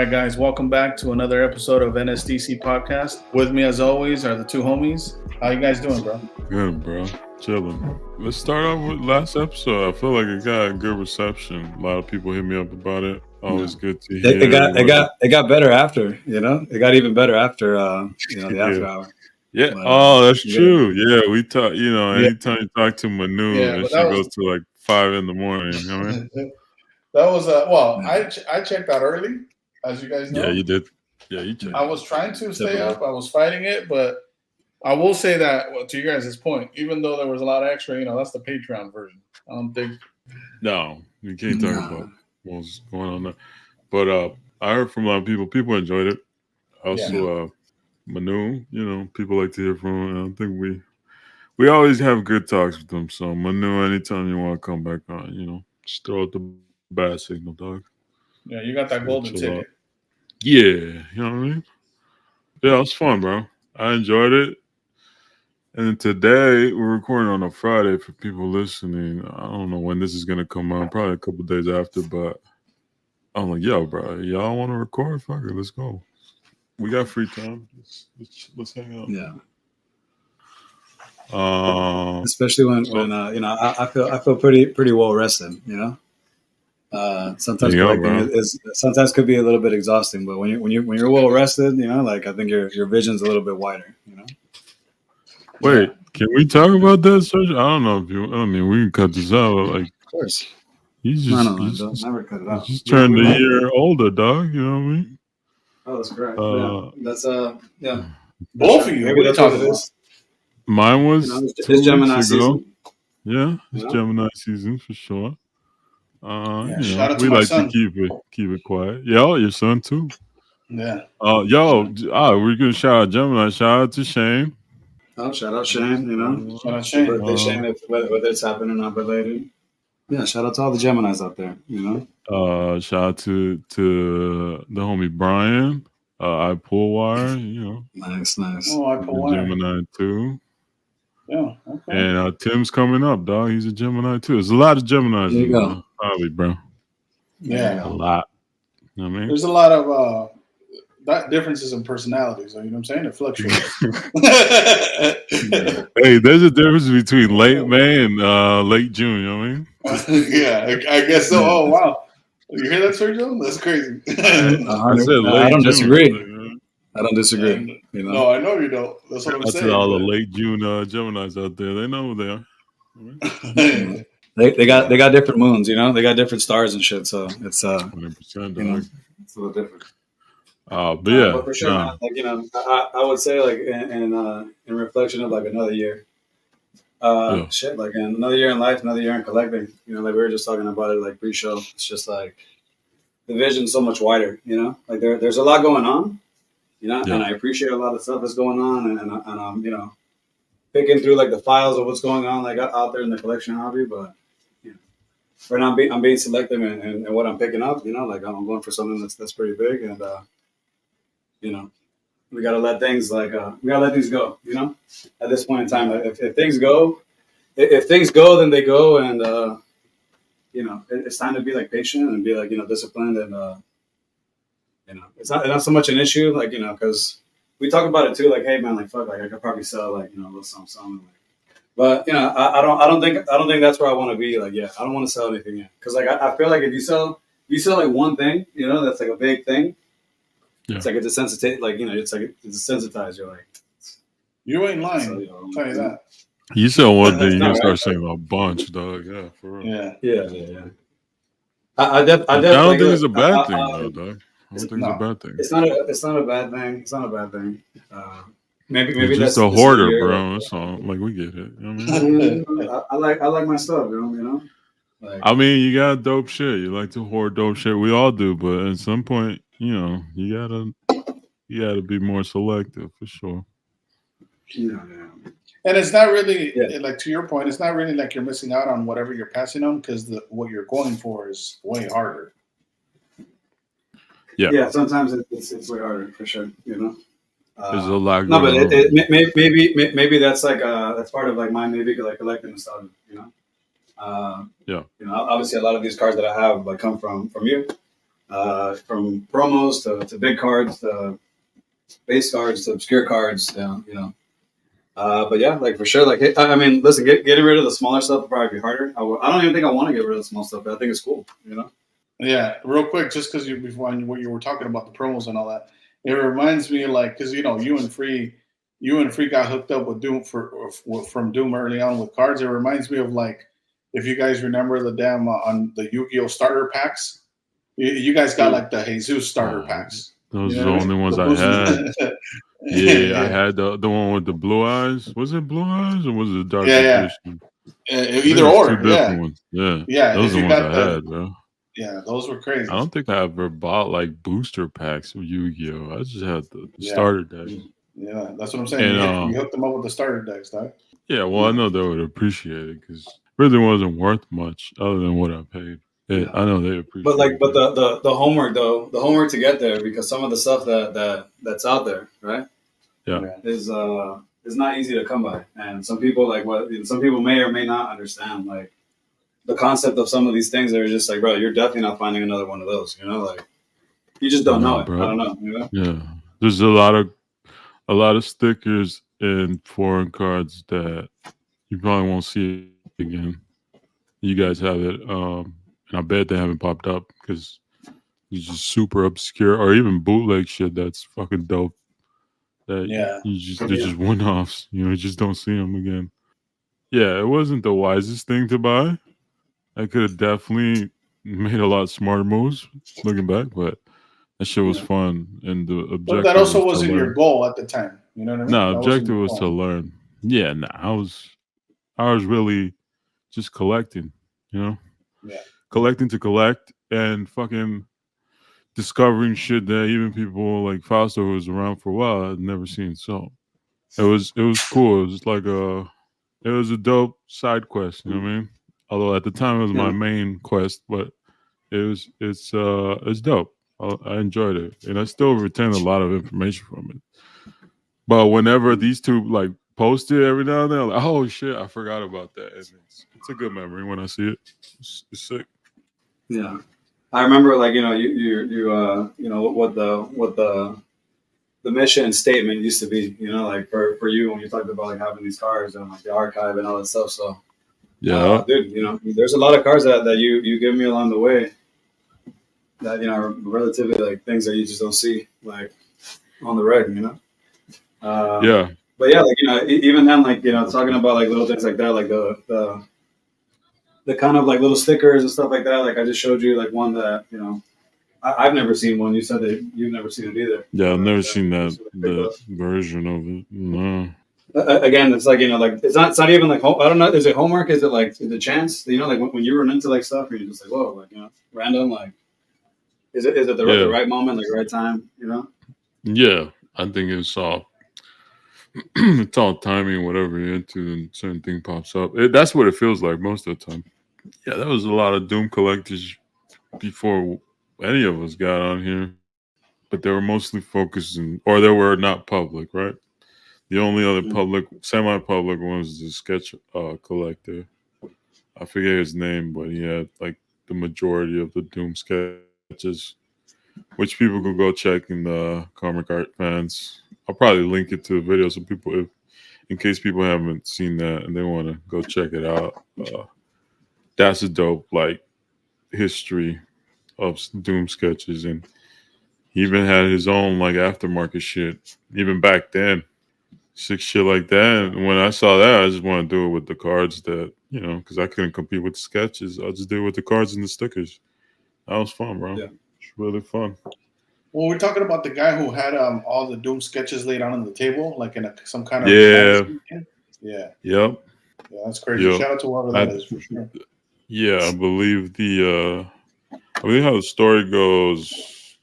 right, guys, welcome back to another episode of NSDC podcast. With me, as always, are the two homies. How you guys doing, bro? Good, bro. Chilling. Let's start off with last episode. I feel like it got a good reception. A lot of people hit me up about it. Always good to hear. It got better after, It got even better after, the after hour. Yeah. That's true. Yeah, we talk. Anytime you talk to Manu, and she goes to like 5 a.m. You know what I mean? That was I checked out early, as you guys know. Yeah, you did. Yeah, you checked. I was trying to stay up. I was fighting it, but I will say that to you guys' point, even though there was a lot of extra, that's the Patreon version. I don't think. No, you can't talk about what's going on there. But I heard from a lot of people. People enjoyed it. Also, Manu, people like to hear from him. I think we always have good talks with them. So Manu, anytime you want to come back on, just throw out the bad signal, dog. Yeah, you got that golden ticket. Yeah, you know what I mean? Yeah, it was fun, bro. I enjoyed it. And today, we're recording on a Friday for people listening. I don't know when this is going to come out, probably a couple days after, but I'm like, yo, bro, y'all want to record? Fuck it, let's go. We got free time. Let's hang out. Yeah. Especially when I feel pretty well rested, Sometimes collecting sometimes could be a little bit exhausting, but when you're well rested, I think your vision's a little bit wider, Wait, can we talk about that, Serge? I don't know if you. I mean, we can cut this out. Like, of course. He's just never cut it out. Just turned a year older, dog. You know what I mean? Oh, that's correct. That's Both of you. Maybe that's what it is. Mine was it's Gemini season. Yeah, it's Gemini season for sure. We like son. to keep it quiet. Yo, your son too. Yeah. We're gonna shout out Gemini. Shout out to Shane. Oh, shout out Shane. Shout out Shane. Birthday Shane, whether it's happening or not related. Yeah, shout out to all the Geminis out there. Shout out to the homie Brian. I pull wire. Nice. Oh, I pull wire. Gemini too. Yeah. Okay. And Tim's coming up, dog. He's a Gemini too. There's a lot of Geminis. There you go. Probably, bro. Yeah, a lot. You know what I mean? There's a lot of differences in personalities. You know what I'm saying? It fluctuates. Hey, there's a difference between late May and late June. You know what I mean? Yeah, I guess so. Oh wow, you hear that, Sergio? That's crazy. I don't disagree. I don't disagree. No, I know you don't. That's what I'm saying. That's all the late June Geminis out there. They know who they are. They got different moons, They got different stars and shit. So it's 100%. It's a little different. But yeah, but for sure, man, I would say in reflection of another year, another year in life, another year in collecting. We were just talking about it pre-show. It's just the vision's so much wider. There's a lot going on. And I appreciate a lot of stuff that's going on, and I'm picking through the files of what's going on out there in the collection hobby. But right now I'm being selective in what I'm picking up. I'm going for something that's pretty big, and we gotta let things go. At this point in time, if things go, then they go, and it's time to be patient and be disciplined, and it's not so much an issue, because we talk about it too, hey man, fuck, I could probably sell a little something. But I don't think that's where I want to be. I don't want to sell anything yet, because I feel if you sell one thing, that's a big thing. Yeah. It's it desensitize, it desensitizes you. You ain't lying. I'll tell you that. You sell one thing, you start saying a bunch, dog. Yeah, for real. Yeah. I don't think it's a bad thing, though, dog. I don't think it's a bad thing. It's not a bad thing. It's not a bad thing. Maybe you're that's just a hoarder, bro. That's all. We get it. I like my stuff, I mean, you got dope shit. You like to hoard dope shit. We all do, but at some point, you gotta be more selective for sure. Yeah. And it's not really to your point. It's not really you're missing out on whatever you're passing on, because what you're going for is way harder. Yeah. Sometimes it's way harder for sure. There's a lot. No, but maybe that's that's part of my collecting and stuff. Obviously a lot of these cards that I have come from you. from promos to big cards to base cards to obscure cards. But yeah, like for sure. Like I mean, listen, getting rid of the smaller stuff will probably be harder. I don't even think I want to get rid of the small stuff, but I think it's cool. Yeah, real quick, just because what you were talking about the promos and all that, it reminds me like because you and Free got hooked up with Doom from Doom early on with cards. It reminds me of like if you guys remember the damn on the Yu-Gi-Oh starter packs. You guys got like the Jesus starter packs. Those are the only ones I had. Yeah, I had the one with the blue eyes. Was it blue eyes or was it dark edition? Either or. Two different ones. Yeah. Those are the ones I had, bro. Yeah, those were crazy. I don't think I ever bought like booster packs of Yu-Gi-Oh. I just had the starter deck. Yeah, that's what I'm saying. And, you hooked them up with the starter decks, dog. Yeah, well, I know they would appreciate it because it really wasn't worth much other than what I paid. Yeah, I know they appreciate it. But the homework though, the homework to get there, because some of the stuff that's out there, right? Yeah. Is not easy to come by. And some people some people may or may not understand like the concept of some of these things. They're just like, bro, you're definitely not finding another one of those, like you just don't know it. Bro. I don't know. Yeah. There's a lot of stickers in foreign cards that you probably won't see again. You guys have it. And I bet they haven't popped up because it's just super obscure or even bootleg shit that's fucking dope. That they're just one-offs. You just don't see them again. Yeah, it wasn't the wisest thing to buy. I could have definitely made a lot smarter moves looking back, but that shit was fun. And the objective. But that also wasn't your goal at the time. You know what I mean? No, objective was to learn. Yeah, I was really just collecting. Collecting to collect and fucking discovering shit that even people like Fausto, who was around for a while, had never seen. So it was cool. It was like it was a dope side quest. You know what I mean? Although at the time it was my main quest, but it's dope. I enjoyed it, and I still retain a lot of information from it. But whenever these two like post it every now and then, I'm like, oh shit, I forgot about that. And it's a good memory when I see it. It's sick. Yeah, I remember like what the mission statement used to be. Like for you when you talked about like having these cards and like the archive and all that stuff. So yeah, dude, there's a lot of cards that you give me along the way that are relatively like things that you just don't see like on the reg. Yeah. But yeah, like even then, like talking about like little things like that, like the kind of like little stickers and stuff like that. Like I just showed you like one that I've never seen one. You said that you've never seen it either. Yeah, I've never seen the version of it. No. Again, it's like like it's not even like I don't know. Is it homework? Is it chance? Like when you run into like stuff, you're just like whoa, like random. Like is it the right moment, like right time? Yeah, I think it's all. It's all timing, whatever you're into, and certain thing pops up. That's what it feels like most of the time. Yeah, there was a lot of Doom collectors before any of us got on here, but they were mostly focusing, or they were not public, right? The only other public, semi-public one was the sketch collector. I forget his name, but he had like the majority of the Doom sketches, which people can go check in the comic art fans. I'll probably link it to the video so people, in case people haven't seen that and they want to go check it out. That's a dope like history of Doom sketches, and he even had his own like aftermarket shit even back then. Sick shit like that. And when I saw that, I just want to do it with the cards that because I couldn't compete with the sketches. I'll just do it with the cards and the stickers. That was fun, bro. Yeah, it's really fun. Well, we're talking about the guy who had all the Doom sketches laid out on the table, like in some kind of magazine. Yeah. Yep. Yeah, that's crazy. Yep. Shout out to whoever that is for sure. Yeah, I believe how the story goes,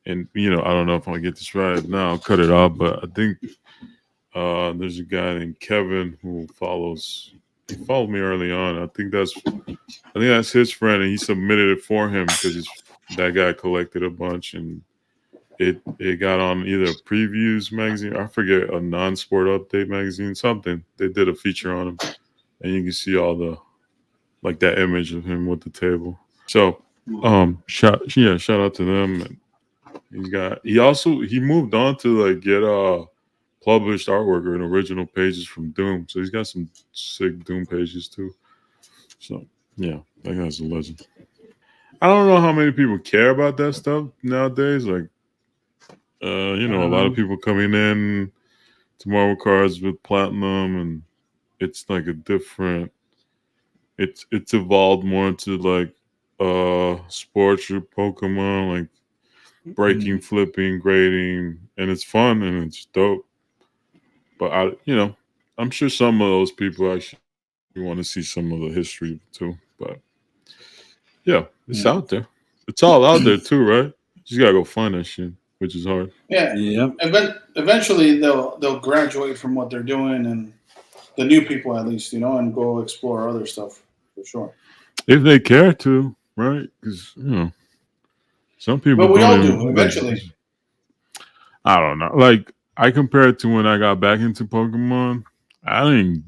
and I don't know if I get this right now. I'll cut it off, but I think there's a guy named Kevin who he followed me early on. I think that's his friend, and he submitted it for him because that guy collected a bunch, and it got on either Previews magazine, I forget, a non-sport update magazine, something. They did a feature on him, and you can see all the like that image of him with the table. So Shout out to them. And he moved on to like get published artwork or original pages from Doom. So he's got some sick Doom pages too. So yeah, that guy's a legend. I don't know how many people care about that stuff nowadays. Like, a lot of people coming in to Marvel cards with platinum, and it's like a different. It's evolved more into like sports or Pokemon, like breaking, flipping, grading, and it's fun and it's dope. But I'm sure some of those people actually want to see some of the history too. But yeah, it's out there. It's all out there too, right? You just gotta go find that shit, which is hard. Yeah. Eventually, they'll graduate from what they're doing, and the new people at least, and go explore other stuff for sure. If they care to, right? Because some people. But we all do eventually. I don't know. Like I compare it to when I got back into Pokemon. I didn't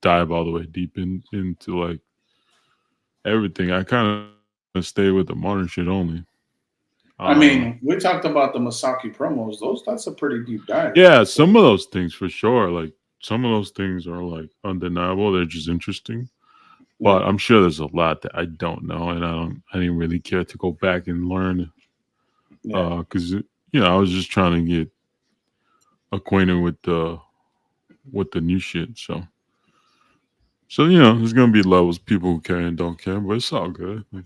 dive all the way deep into like everything. I kind of stay with the modern shit only. I mean, we talked about the Masaki promos. That's a pretty deep dive. Yeah, some of those things for sure. Like some of those things are like undeniable. They're just interesting. But I'm sure there's a lot that I don't know, and I didn't really care to go back and learn. Because I was just trying to get acquainted with the new shit. So there's gonna be levels, people who care and don't care, but it's all good. Like,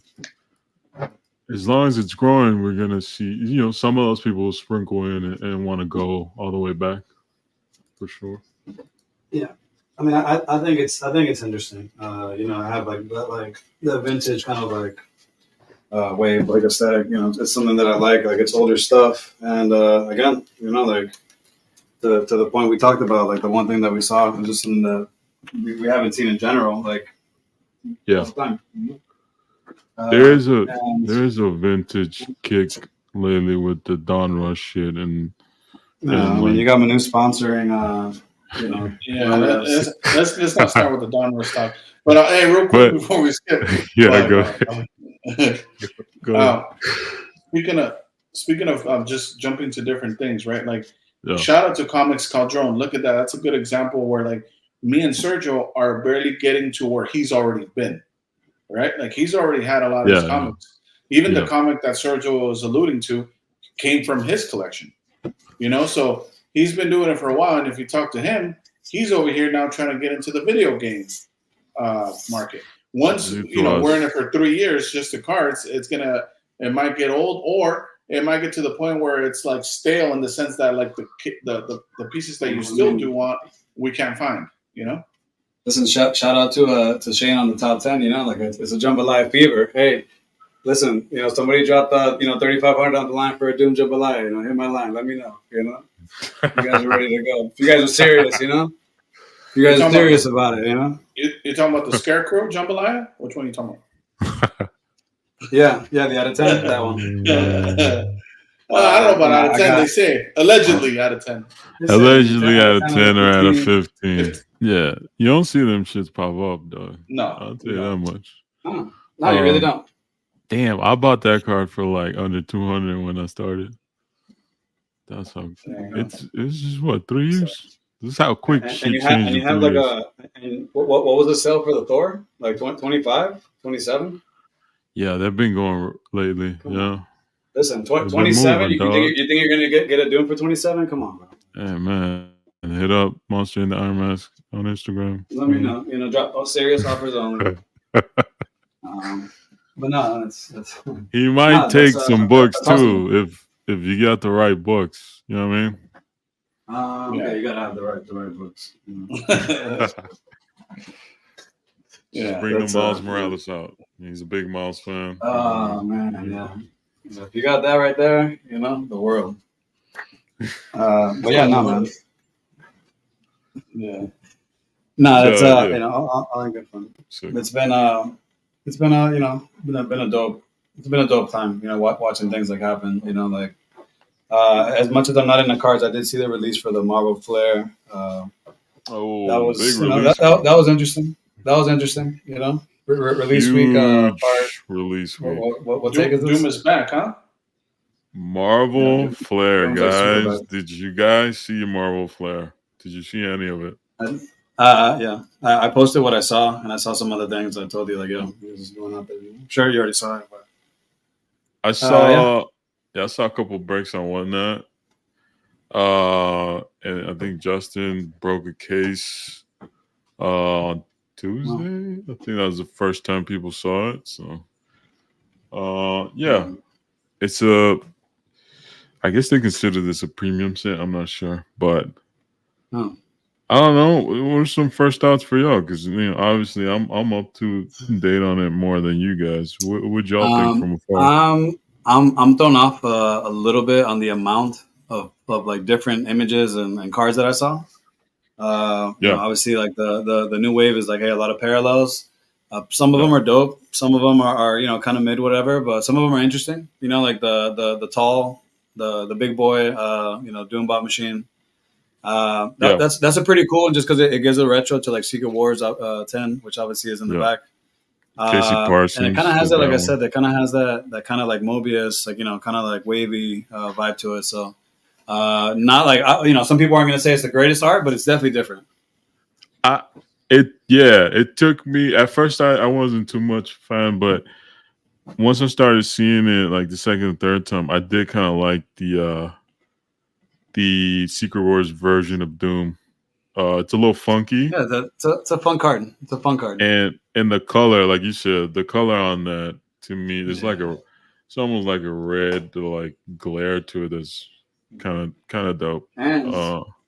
as long as it's growing, we're gonna see. Some of those people will sprinkle in and want to go all the way back, for sure. Yeah, I mean, I think it's interesting. I have like the vintage kind of like wave, like aesthetic. It's something that I like. Like it's older stuff, and again, like to the point we talked about, like the one thing that we saw was just something that we haven't seen in general. Like time. There is a vintage kick lately with the Dawn Rush shit, and when you got Manu sponsoring. Let's not start with the Dawn Rush stuff. But hey, real quick before we skip. Yeah, go ahead. Go ahead. Speaking of just jumping to different things, right? Like, shout out to Comics Caldron. Look at that. That's a good example where like me and Sergio are barely getting to where he's already been, right? Like he's already had a lot of his comics. Even the comic that Sergio was alluding to came from his collection, So he's been doing it for a while, and if you talk to him, he's over here now trying to get into the video game market. Once we're in it for 3 years, just the cards, it might get old, or it might get to the point where it's like stale in the sense that like the pieces that you still do want, we can't find. Listen, shout out to Shane on the top 10. Like it's a jambalaya fever. Hey, listen, somebody dropped $3,500 on the line for a Doom jambalaya. Hit my line, let me know. You guys are ready to go. If you guys are serious, you guys are serious about it. You're talking about the Scarecrow jambalaya? Which one are you talking about? Yeah, the out of 10, that one. I don't know about out of 10. They say allegedly out of 10. Allegedly out of 10 or out of 15. Yeah, you don't see them shits pop up, though. No, I'll tell you that much. No, you really don't. Damn, I bought that card for like under 200 when I started. That's how it's just what 3 years. This is how quick shit changes. And you have like what was the sale for the Thor? Like 25, 27? Yeah, they've been going lately. Listen, 27. You think you're gonna get a Doom for 27? Come on, bro. Hey man, hit up Monster in the Iron Mask on Instagram. Let me know. Drop serious offers only. But no, it's he might take some books too if you got the right books. You know what I mean? Yeah, you gotta have the right books. Just bring the Miles Morales out. He's a big Miles fan. Oh man, yeah. If you got that right there, the world. But yeah, no, man. Yeah. No, it's all good fun. It's been a dope time. Watching things like happen. As much as I'm not in the cards, I did see the release for the Marvel Flair. That was big release. That was interesting. That was interesting. Release week. Huge release week. What take is this? Doom is back, huh? Marvel Flair, Doom's like super guys. bad. Did you guys see Marvel Flair? Did you see any of it? Yeah. I posted what I saw, and I saw some other things. I told you, like, yo, this is going out there. I'm sure you already saw it, but I saw, I saw a couple breaks on Whatnot. And I think Justin broke a case on Tuesday. I think that was the first time people saw it. So, yeah, it's a. I guess they consider this a premium set. I'm not sure, but I don't know. What are some first thoughts for y'all? Because obviously, I'm up to date on it more than you guys. What would y'all think from afar? I'm thrown off a little bit on the amount of like different images and cards that I saw. You know, obviously, like the new wave is like, hey, a lot of parallels. Some of them are dope. Some of them are you know, kind of mid, whatever. But some of them are interesting. You know, like the tall, the big boy, you know, Doombot machine. That's a pretty cool one, just because it gives a retro to like Secret Wars 10, which obviously is in the back. Casey Parsons, and it kind of has that, like I said, that kind of has that kind of like Mobius, like, you know, kind of like wavy vibe to it. So not like, you know, some people aren't going to say it's the greatest art, but it's definitely different. It took me at first. I wasn't too much fan, but once I started seeing it, like the second and third time, I did kind of like the Secret Wars version of Doom. It's a little funky. Yeah, it's a fun card. It's a fun card. And the color, like you said, the color on that, to me, it's like it's almost like a red, like glare to it. That's kind of dope. And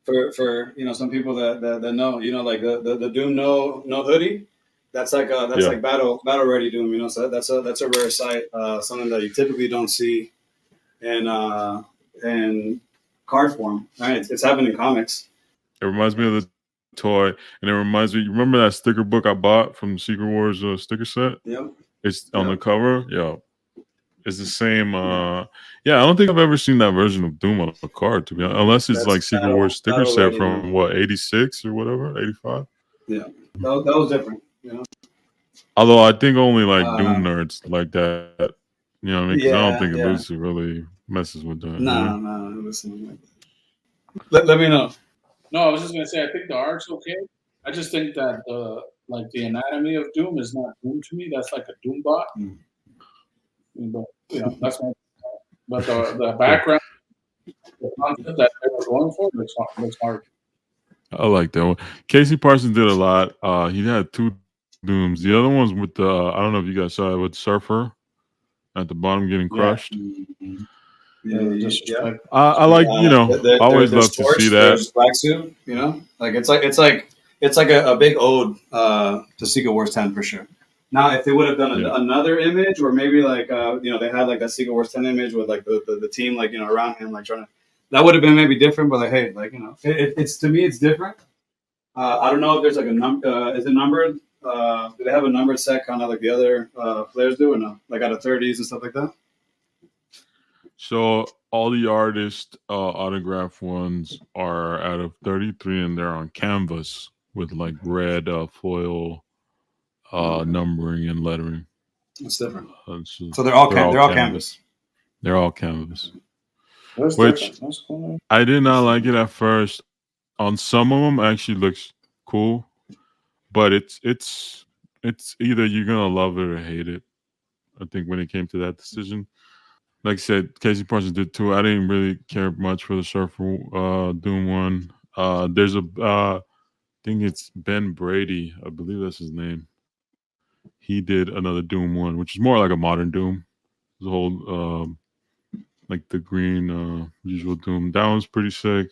for you know, some people that know, you know, like the Doom no hoodie, that's like like battle ready Doom. You know, so that's a rare sight. Something that you typically don't see in card form. Right, it's happening in comics. It reminds me of the toy, and it reminds me. You remember that sticker book I bought from the Secret Wars sticker set? Yeah, it's on the cover. Yeah, it's the same. I don't think I've ever seen that version of Doom on a card, to be honest, unless it's like Secret Wars sticker set from what 86 or whatever, 85. Yeah, that was different. You know, although I think only like Doom nerds like that. You know what I mean? Because I don't think Lucy really messes with that. No, listen. Let me know. No, I was just gonna say I think the art's okay. I just think that the anatomy of Doom is not Doom to me. That's like a Doombot. But you know, that's my. But the background, the concept that they were going for, looks hard. I like that one. Casey Parsons did a lot. He had 2 Dooms. The other one's with the I don't know if you guys saw it, with Surfer at the bottom getting crushed. Yeah. I like, you know, I always love to see that. There's Black Suit, you know, like it's like a big ode to Secret Wars 10 for sure. Now, if they would have done another image, or maybe like you know, they had like that Secret Wars 10 image with like the team, like, you know, around him, like trying to, that would have been maybe different. But like, hey, like, you know, it's to me, it's different. I don't know if there's like a number. Is it numbered? Do they have a numbered set, kind of like the other Flairs do, or no? Like out of 30s and stuff like that. So all the artist autograph ones are out of 33, and they're on canvas with like red foil numbering and lettering. It's different. So they're all canvas. They're all canvas. Which cool. I did not like it at first. On some of them, actually looks cool, but it's either you're gonna love it or hate it. I think when it came to that decision. Like I said, Casey Parsons did 2. I didn't really care much for the Surfer Doom one. There's I think it's Ben Brady. I believe that's his name. He did another Doom one, which is more like a modern Doom. The whole like the green usual Doom. That one's pretty sick.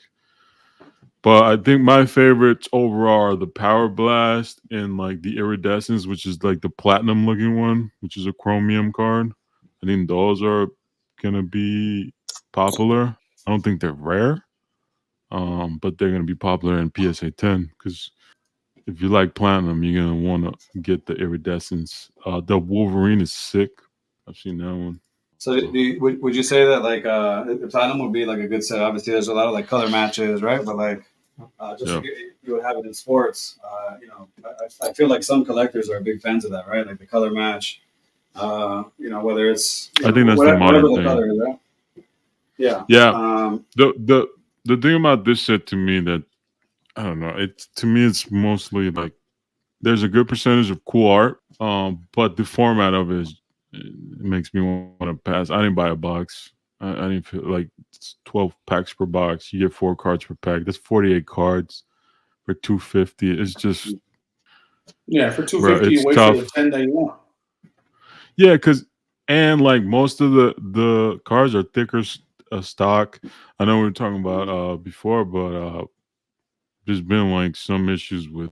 But I think my favorites overall are the Power Blast and like the Iridescence, which is like the platinum looking one, which is a chromium card. I think those are gonna be popular. I don't think they're rare, but they're gonna be popular in PSA 10 because if you like platinum, you're gonna want to get the Iridescence. The Wolverine is sick. I've seen that one. So would you say that like the platinum would be like a good set? Obviously, there's a lot of like color matches, right? But like Just like you would have it in sports. I feel like some collectors are big fans of that, right? Like the color match. Whether it's I think that's the modern thing. Color is, right? Yeah. Yeah. The thing about this set to me that I don't know. It's mostly like there's a good percentage of cool art, but the format of it makes me want to pass. I didn't buy a box. I didn't feel like it's 12 packs per box. You get 4 cards per pack. That's 48 cards for $250. It's just for $250, you wait tough. for the 10 that you want. Yeah, and like most of the cards are thicker stock. I know we were talking about before, but there's been like some issues with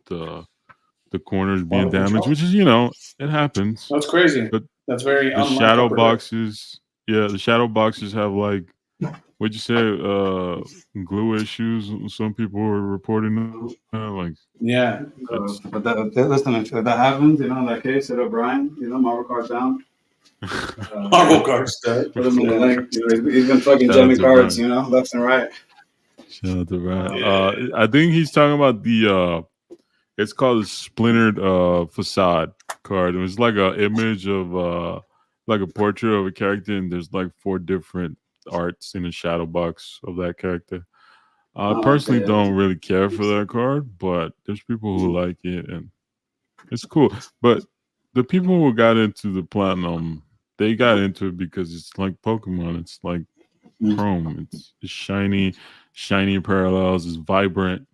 the corners being damaged, which is it happens. That's crazy. But that's very the shadow boxes. Yeah, the shadow boxes have like what'd you say? Glue issues. Some people were reporting them. But listen, if that happens, in that case, hit up Brian. Marvel cards down. Marvel cards down. Put him in the link. He's been fucking jamming cards, left and right. Shout out to Brian. I think he's talking about the. It's called a splintered facade card. It was like an image of like a portrait of a character, and there's like 4 different arts in the shadow box of that character. I personally don't really care for that card, but there's people who like it, and it's cool. But the people who got into the platinum, they got into it because it's like Pokemon. It's like chrome. It's shiny parallels. It's vibrant.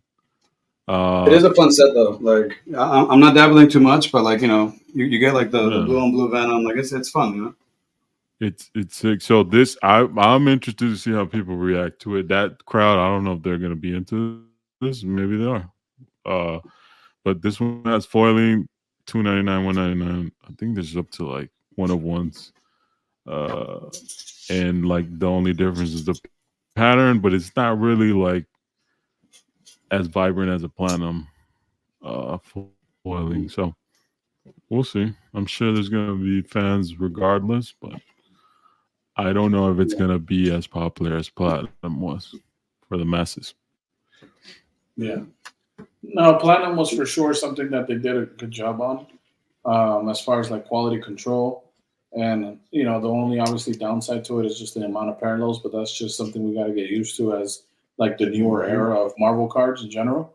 It is a fun set though. Like I'm not dabbling too much, but like you get like the blue on blue Venom. Like it's fun, It's sick. So this I'm interested to see how people react to it. That crowd, I don't know if they're gonna be into this. Maybe they are. But this one has foiling, $2.99, $1.99. I think this is up to like 1 of 1s. And like the only difference is the pattern, but it's not really like as vibrant as a platinum foiling. So we'll see. I'm sure there's gonna be fans regardless, but I don't know if it's gonna be as popular as platinum was for the masses. Yeah. No, platinum was for sure something that they did a good job on, as far as like quality control. And the only obviously downside to it is just the amount of parallels, but that's just something we got to get used to as like the newer era of Marvel cards in general.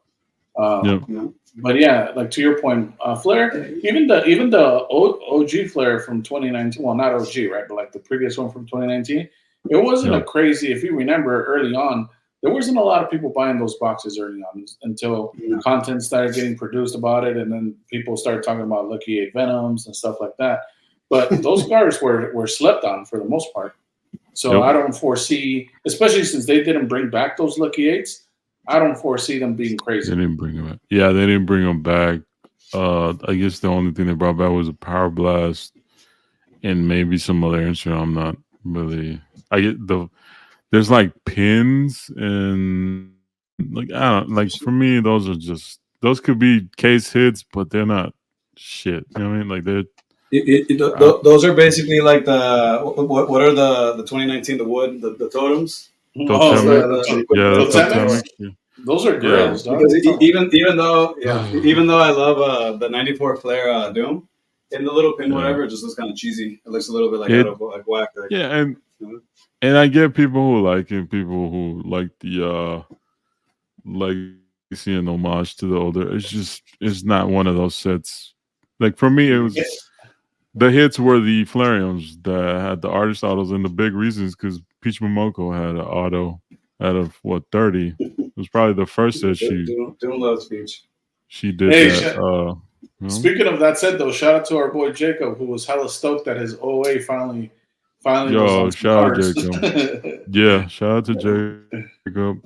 But yeah, like to your point, Flair, even the OG Flair from 2019, well, not OG, right, but like the previous one from 2019, it wasn't a crazy. If you remember early on, there wasn't a lot of people buying those boxes early on until content started getting produced about it, and then people started talking about Lucky 8 Venoms and stuff like that. But those cards were slept on for the most part. So I don't foresee, especially since they didn't bring back those Lucky 8s, I don't foresee them being crazy. They didn't bring them back. Yeah, they didn't bring them back. I guess the only thing they brought back was a Power Blast and maybe some other instrument. I'm not really. There's like pins and like I don't like for me those could be case hits, but they're not shit. You know what I mean? Like they're those are basically like the what are the 2019 the wood the totems. Those are good. Because even though I love the 94 Flair Doom, in the little pin whatever, it just looks kind of cheesy. It looks a little bit like out of like whack. Like, and I get people who like it, people who like the legacy and homage to the older. It's not one of those sets. Like for me, it was the hits were the Flareums that had the artist autos, and the big reasons because Peach Momoko had an auto out of 30. It was probably the first set Doom loves Peach. She did that. Speaking of that set, though, shout out to our boy Jacob, who was hella stoked that his OA finally. Yo, shout out Jacob. Yeah, shout out to Jacob.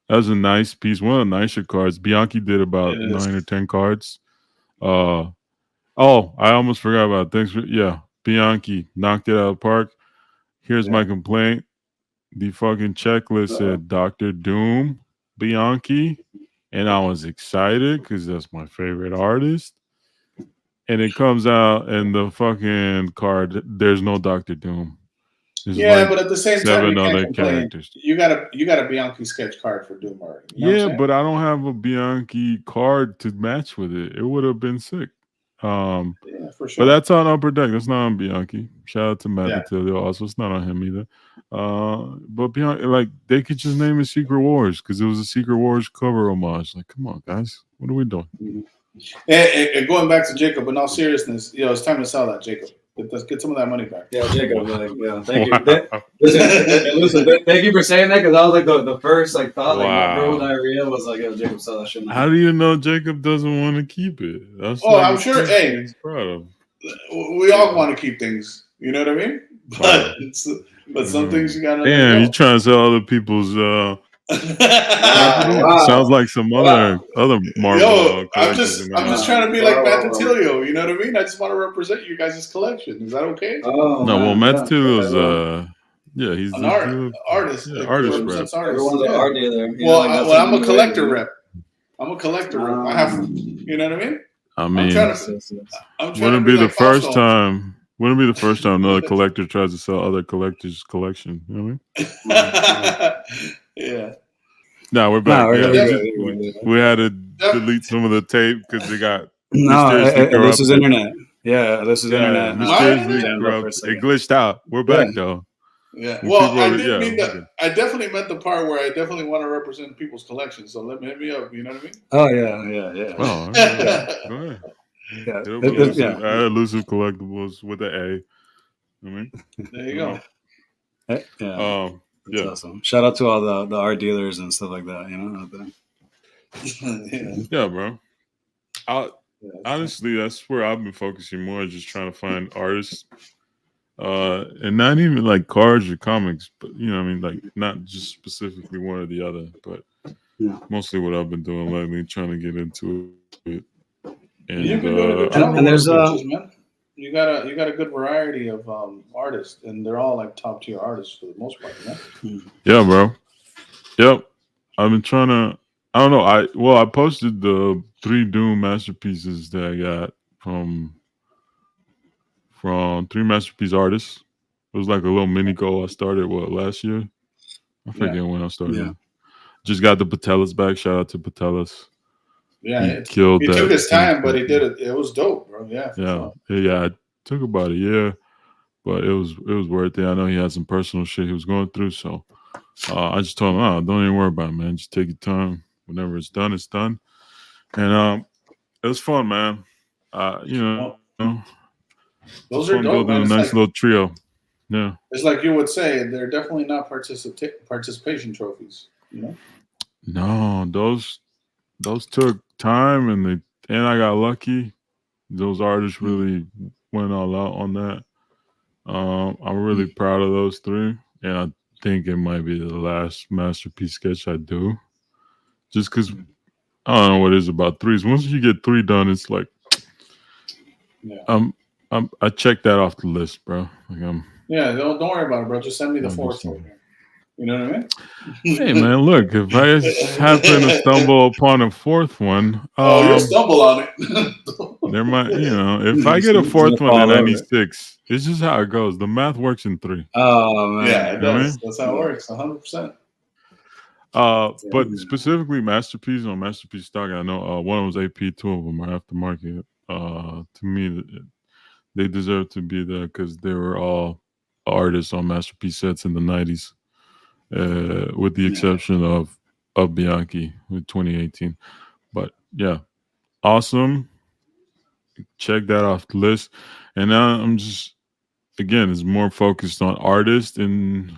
That was a nice piece. One of the nicer cards. Bianchi did about 9 or 10 cards. I almost forgot about it. Bianchi knocked it out of the park. Here's my complaint. The fucking checklist said Dr. Doom, Bianchi, and I was excited because that's my favorite artist. And it comes out and the fucking card, there's no Dr. Doom. There's Yeah, like but at the same time, 7 you can't other complain. characters. You got a Bianchi sketch card for Doom already. You know what I'm Yeah, saying? but I don't have a Bianchi card to match with it. It would have been sick. Yeah, for But sure. that's on Upper Deck. That's not on Bianchi. Shout out to Matt Yeah. Patilio. Also, it's not on him either. But Bianchi, like, they could just name it Secret Wars because it was a Secret Wars cover homage. Like, come on, guys, what are we doing? And going back to Jacob, in all seriousness, it's time to sell that, Jacob. Let's get some of that money back. Yeah, Jacob. Thank you. Listen, thank you for saying that because that was like the first like thought. Like my bro diarrhea was like, yo, Jacob, sell that shit now. How do you know Jacob doesn't want to keep it? That's I'm sure. Hey, he's proud of. We all want to keep things. You know what I mean? But some things you gotta. Damn, you trying to sell other people's. Wow. Sounds like some other Marvel. Yo, I'm just trying to be like Matt Patilio. You know what I mean? I just want to represent you guys' collection. Is that okay? Matt Patilio's he's an artist. Yeah, artist rep. Everyone's an art dealer. Well, I'm a collector rep. I'm a collector rep. I have, you know what I mean? I'm trying wouldn't be the first time. Wouldn't be the first time another collector tries to sell other collectors' collection. You know what I mean? Yeah. No, we're back. We had to delete some of the tape because they got this is internet. Yeah, this is internet. It glitched out. We're back though. Yeah. Well, I definitely meant the part where I definitely want to represent people's collections. So hit me up. You know what I mean? Oh yeah. Oh, yeah. Elusive Collectibles with an A. I mean, there you go. Yeah. That's awesome. Shout out to all the art dealers and stuff like that. You know. Yeah, bro. Honestly, that's where I've been focusing more, just trying to find artists. And not even like cards or comics, but you know what I mean, like not just specifically one or the other, but mostly what I've been doing lately, trying to get into it. And you've been doing a good job. And there's man. You got a good variety of artists, and they're all like top tier artists for the most part, man. Yeah, bro. Yep. I've been trying to. I don't know. I posted the 3 Doom masterpieces that I got from 3 masterpiece artists. It was like a little mini goal I started last year. I forget when I started. Yeah. Just got the Patellas back. Shout out to Patellas. Yeah, he killed that. It took his time, but he did it. It was dope, bro. Yeah. Yeah. It took about a year, but it was worth it. I know he had some personal shit he was going through, so I just told him, don't even worry about it, man. Just take your time. Whenever it's done, it's done. And it was fun, man. Those are dope, man. A nice little trio. Yeah. It's like you would say, they're definitely not participation trophies, you know? No, those took time, and I got lucky. Those artists really went all out on that. I'm really proud of those 3, and I think it might be the last masterpiece sketch I do. Just because I don't know what it is about 3s. Once you get 3 done, it's like, I checked that off the list, bro. Like don't worry about it, bro. Just send me the 4th one. You know what I mean? Hey, man, look, if I happen to stumble upon a 4th one, you'll stumble on it. There might, if I get a 4th one at 96, it's just how it goes. The math works in 3. Oh man, yeah, it does. That's how it works, 100%. But specifically masterpiece on masterpiece stock, I know one of them was AP, 2 of them are aftermarket. To me, they deserve to be there because they were all artists on masterpiece sets in the 90s. With the exception of Bianchi with 2018. But yeah, awesome. Check that off the list. And now I'm just, again, it's more focused on artists and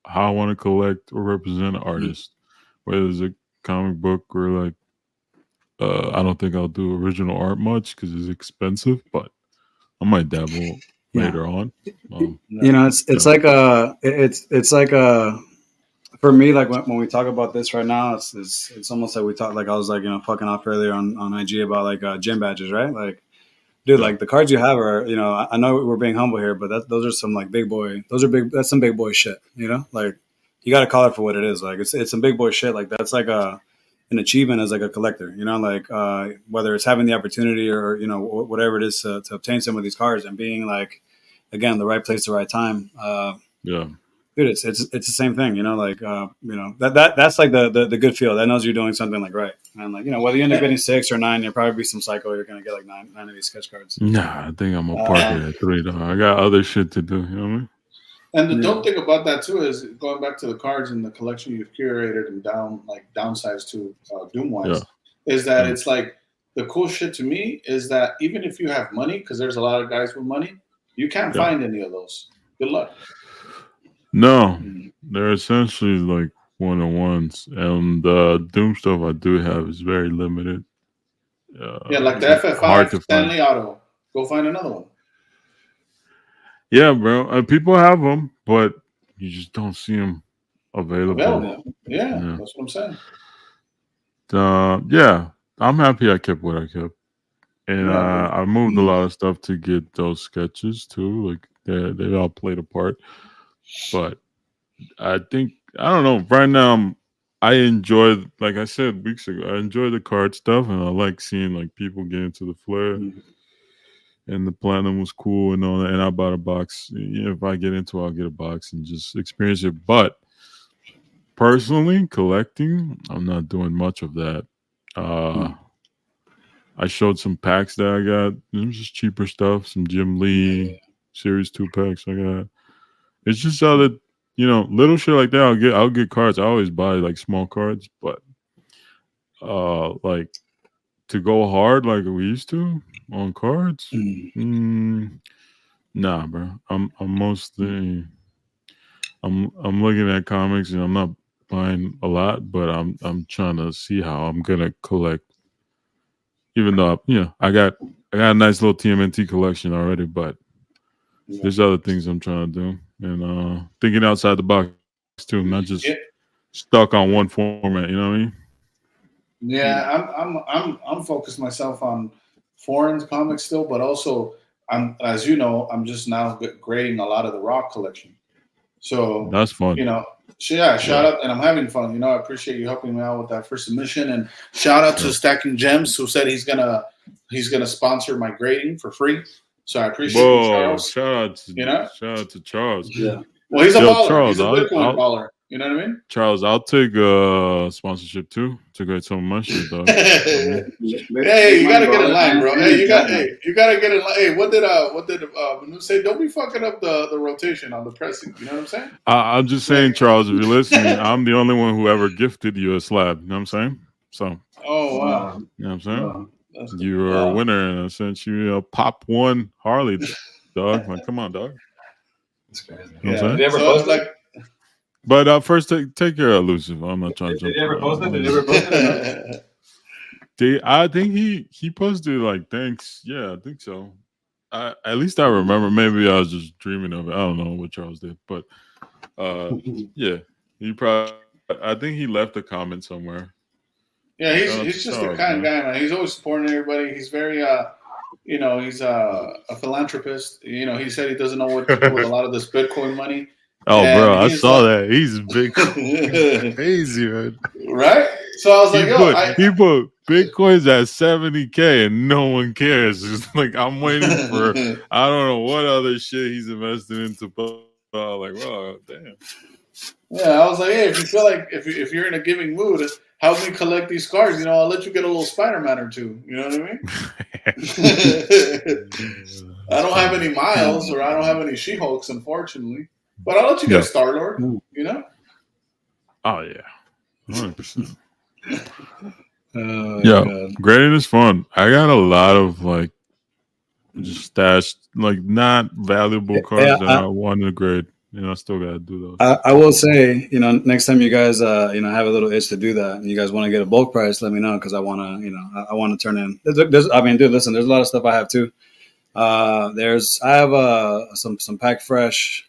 how I want to collect or represent an artist. Whether it's a comic book or like, I don't think I'll do original art much because it's expensive, but I might dabble later on. It's like for me, like when we talk about this right now, it's almost like we talked, like I was like, fucking off earlier on IG about like gym badges, right? Like, dude, like the cards you have are, I know we're being humble here, but those are some like that's some big boy shit, like you got to call it for what it is. Like it's some big boy shit. Like that's like an achievement as like a collector, like whether it's having the opportunity or, whatever it is to obtain some of these cards and being like, again, the right place, the right time. Yeah. Dude, it's the same thing, you know. Like, that's like the good feel that knows you're doing something like right, and like whether you end up getting 6 or 9, you'll probably be some psycho. You're gonna get like nine of these sketch cards. Nah, I think I'm gonna park it at 3 though. I got other shit to do. You know what I mean? And the dope thing about that too is going back to the cards and the collection you've curated and downsized to Doom wise, is that it's like the cool shit to me is that even if you have money, because there's a lot of guys with money, you can't find any of those. Good luck. No, they're essentially like 1-on-1s, and the Doom stuff I do have is very limited. Like the FF5 Stanley Auto. Go find another one. Yeah, bro. People have them, but you just don't see them available. Yeah, that's what I'm saying. I'm happy I kept what I kept, and I moved a lot of stuff to get those sketches too. Like they all played a part, but I think I don't know. Right now, I enjoy, like I said weeks ago, I enjoy the card stuff, and I like seeing like people get into the Flair. And the platinum was cool and all that. And I bought a box. If I get into it, I'll get a box and just experience it. But personally, collecting, I'm not doing much of that. I showed some packs that I got. It was just cheaper stuff. Some Jim Lee Series 2 packs I got. It's just other, little shit like that. I'll get cards. I always buy like small cards, but like to go hard like we used to on cards, nah, bro. I'm mostly I'm looking at comics and I'm not buying a lot, but I'm trying to see how I'm gonna collect. Even though I got a nice little TMNT collection already, but there's other things I'm trying to do and thinking outside the box too, not just stuck on one format. You know what I mean? Yeah, I'm focused myself on foreign comics still, but also I'm just now grading a lot of the Rock collection. So that's fun. Shout out, and I'm having fun. I appreciate you helping me out with that first submission, and shout out to Stacking Gems, who said he's gonna sponsor my grading for free. So I appreciate you, Charles. Shout out to Charles. Yeah. Well, he's a baller. Charles, he's a Bitcoin baller. You know what I mean? Charles, I'll take sponsorship too to get some of my shit, dog. Hey, you gotta get in line, bro. Hey, you gotta get in line. Hey, what did Manu say? Don't be fucking up the rotation on the pressing. You know what I'm saying? I'm just saying, Charles, if you're listening, I'm the only one who ever gifted you a slab. You know what I'm saying? So. Oh wow. You know what I'm saying? You were a winner, and I sent you a Pop 1 Harley, dog. Like, come on, dog. That's crazy. You know what I'm saying? Did they ever post it? But first, take care of Elusive. I'm not trying to jump. Did they ever post it? Did they ever post it? I think he posted like thanks. Yeah, I think so. At least I remember. Maybe I was just dreaming of it. I don't know what Charles did, but yeah, he probably. I think he left a comment somewhere. Yeah, he's just a kind guy, man. He's always supporting everybody. He's very he's a philanthropist. He said he doesn't know what to do with a lot of this Bitcoin money. Oh, bro, I saw that. He's big, crazy, man. Right? So I was he put Bitcoin's at 70K and no one cares. It's like I'm waiting for I don't know what other shit he's invested into. But like, wow, damn. Yeah, I was like, hey, if you feel like if you're in a giving mood, help me collect these cards. I'll let you get a little Spider-Man or two. You know what I mean? I don't have any Miles or I don't have any She-Hulks, unfortunately. But I'll let you get a Star-Lord, Oh, yeah. 100%. Grading is fun. I got a lot of, like, just stashed, like, not valuable cards that I want to grade. I still got to do those. I will say, next time you guys, have a little itch to do that and you guys want to get a bulk price, let me know because I want to, I want to turn in. Dude, listen, there's a lot of stuff I have too. I have some Pack Fresh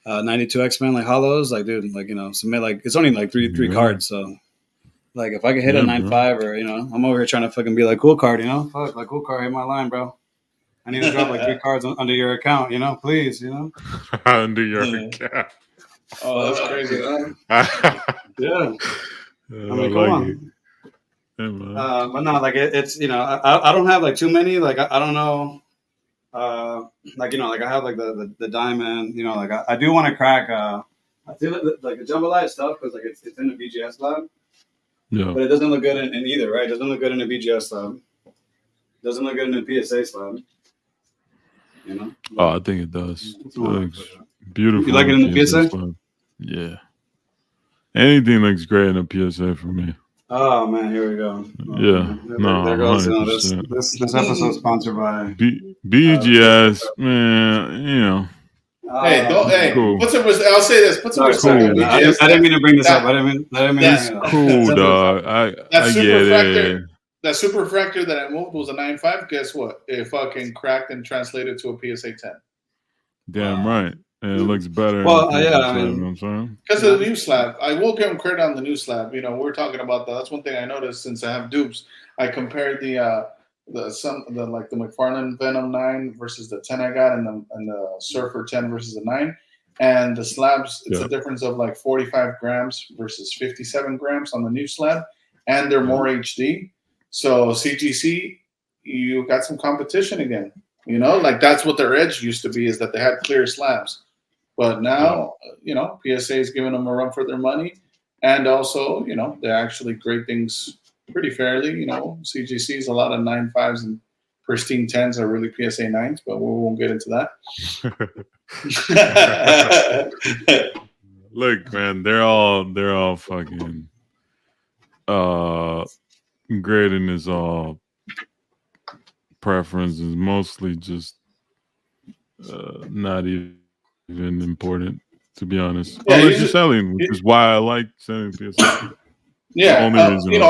92 X-Men like hollows, like dude, like submit like it's only like three cards, so like if I could hit a 9.5 or I'm over here trying to fucking be like cool card, fuck like cool card, hit my line, bro. I need to drop like 3 cards under your account, please, under your account. Oh, that's crazy, man. Yeah, I mean, come on. Yeah, but no, like it's I don't have like too many, like I don't know. like like I have like the diamond. Like I do want to crack. I feel like the jumbo light stuff because like it's in the BGS lab. Yeah. But it doesn't look good in either, right? It doesn't look good in a BGS slab. Doesn't look good in a PSA slab. Oh, I think it does. It looks beautiful. You like it in the PSA? Slab. Yeah. Anything looks great in a PSA for me. Oh man, here we go. Yeah. There goes. This episode sponsored by BGS. Man, Hey, don't. Hey, cool. I'll say this. Put some respect on BGS. I didn't mean to bring this up. I didn't mean It's cool, dog. I get it. That super refractor that I moved was a 9.5. Guess what? It fucking cracked and translated to a PSA 10. Damn right. And it looks better. Well, you know I mean, what I'm saying? Because of the new slab. I will give him credit on the new slab. We're talking about that. That's one thing I noticed since I have dupes. I compared the McFarlane Venom 9 versus the 10 I got and the Surfer 10 versus the 9. And the slabs, it's a difference of like 45 grams versus 57 grams on the new slab. And they're more HD. So CGC, you got some competition again. Like that's what their edge used to be, is that they had clear slabs. But now, PSA is giving them a run for their money. And also, they actually grade things pretty fairly. CGC's a lot of 9.5s and pristine 10s are really PSA 9s, but we won't get into that. Look, man, they're all fucking grading is all preference is mostly just not even important, to be honest. Yeah, Unless you're selling, which is why I like selling PSA. Yeah, reason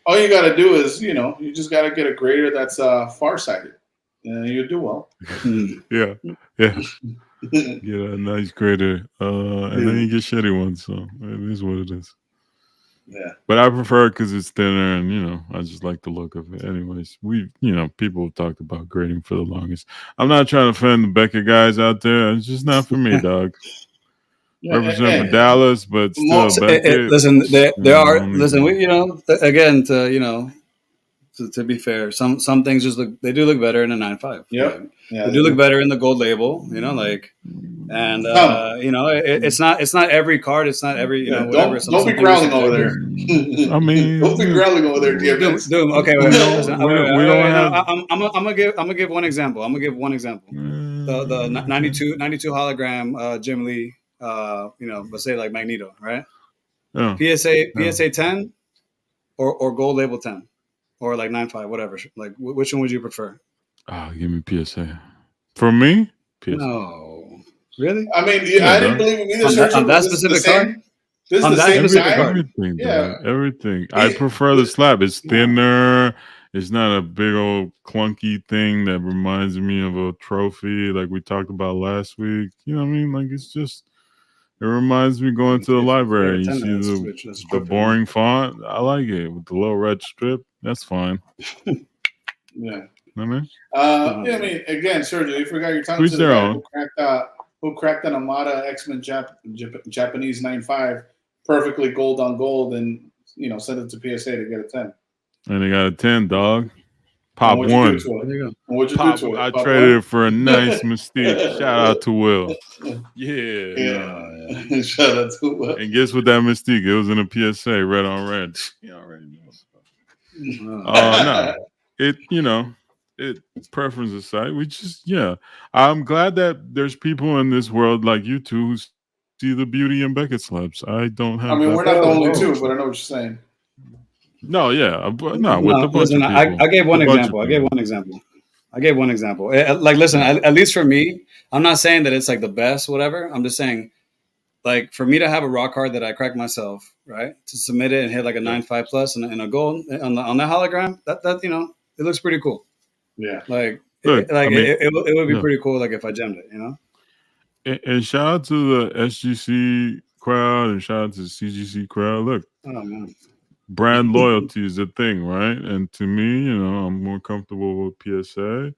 all you got to do is you just got to get a grader that's far-sighted, and you do well. Yeah. Get a nice grader, and then you get shitty ones. So it is what it is. Yeah, but I prefer it because it's thinner, and I just like the look of it. Anyways, people have talked about grading for the longest. I'm not trying to offend the Beckett guys out there. It's just not for me, dog. Represent for Dallas, but still, Beckett. Listen, there are. Listen, again, to be fair, some things just they do look better in a 9.5. Yeah, they do look better in the gold label. And it's not every card. It's not every whatever. Don't be growling over there. I mean, don't be growling over there, DMX. Okay, wait, listen, we don't have. I'm gonna give one example. The 92 hologram Jim Lee. Let's say like Magneto, right? PSA 10 or gold label 10 or like 9.5, whatever. Like which one would you prefer? Oh, give me PSA. For me, PSA. No, really? I mean, I didn't believe in either. On that specific card. This is the same card. Everything. Everything. I prefer the slab. It's thinner. It's not a big old clunky thing that reminds me of a trophy like we talked about last week. You know what I mean? Like it reminds me going to the library. You see the boring font. I like it with the little red strip. That's fine. Yeah. I mean, again, Sergio, you forgot your tongue to the guy who cracked an Amada X-Men Japanese 9.5 perfectly gold on gold and sent it to PSA to get a 10. And they got a 10, dog. Pop one. I traded it for a nice Mystique. Shout out to Will. Yeah. Shout out to Will. And guess what that Mystique? It was in a PSA, red on red. You already know. No. It preference aside, I'm glad that there's people in this world like you two who see the beauty in Beckett slabs. I don't have. I mean, we're not the only two, but I know what you're saying. No, yeah, but no. With the bunch of people, I gave one example. Like, listen, at least for me, I'm not saying that it's like the best, whatever. I'm just saying, like, for me to have a raw card that I cracked myself, right, to submit it and hit like a 9.5 plus and a gold on the hologram, that it looks pretty cool. Yeah, like, it would be pretty cool, like if I gemmed it, And shout out to the SGC crowd and shout out to the CGC crowd. Look, brand loyalty is a thing, right? And to me, I'm more comfortable with PSA.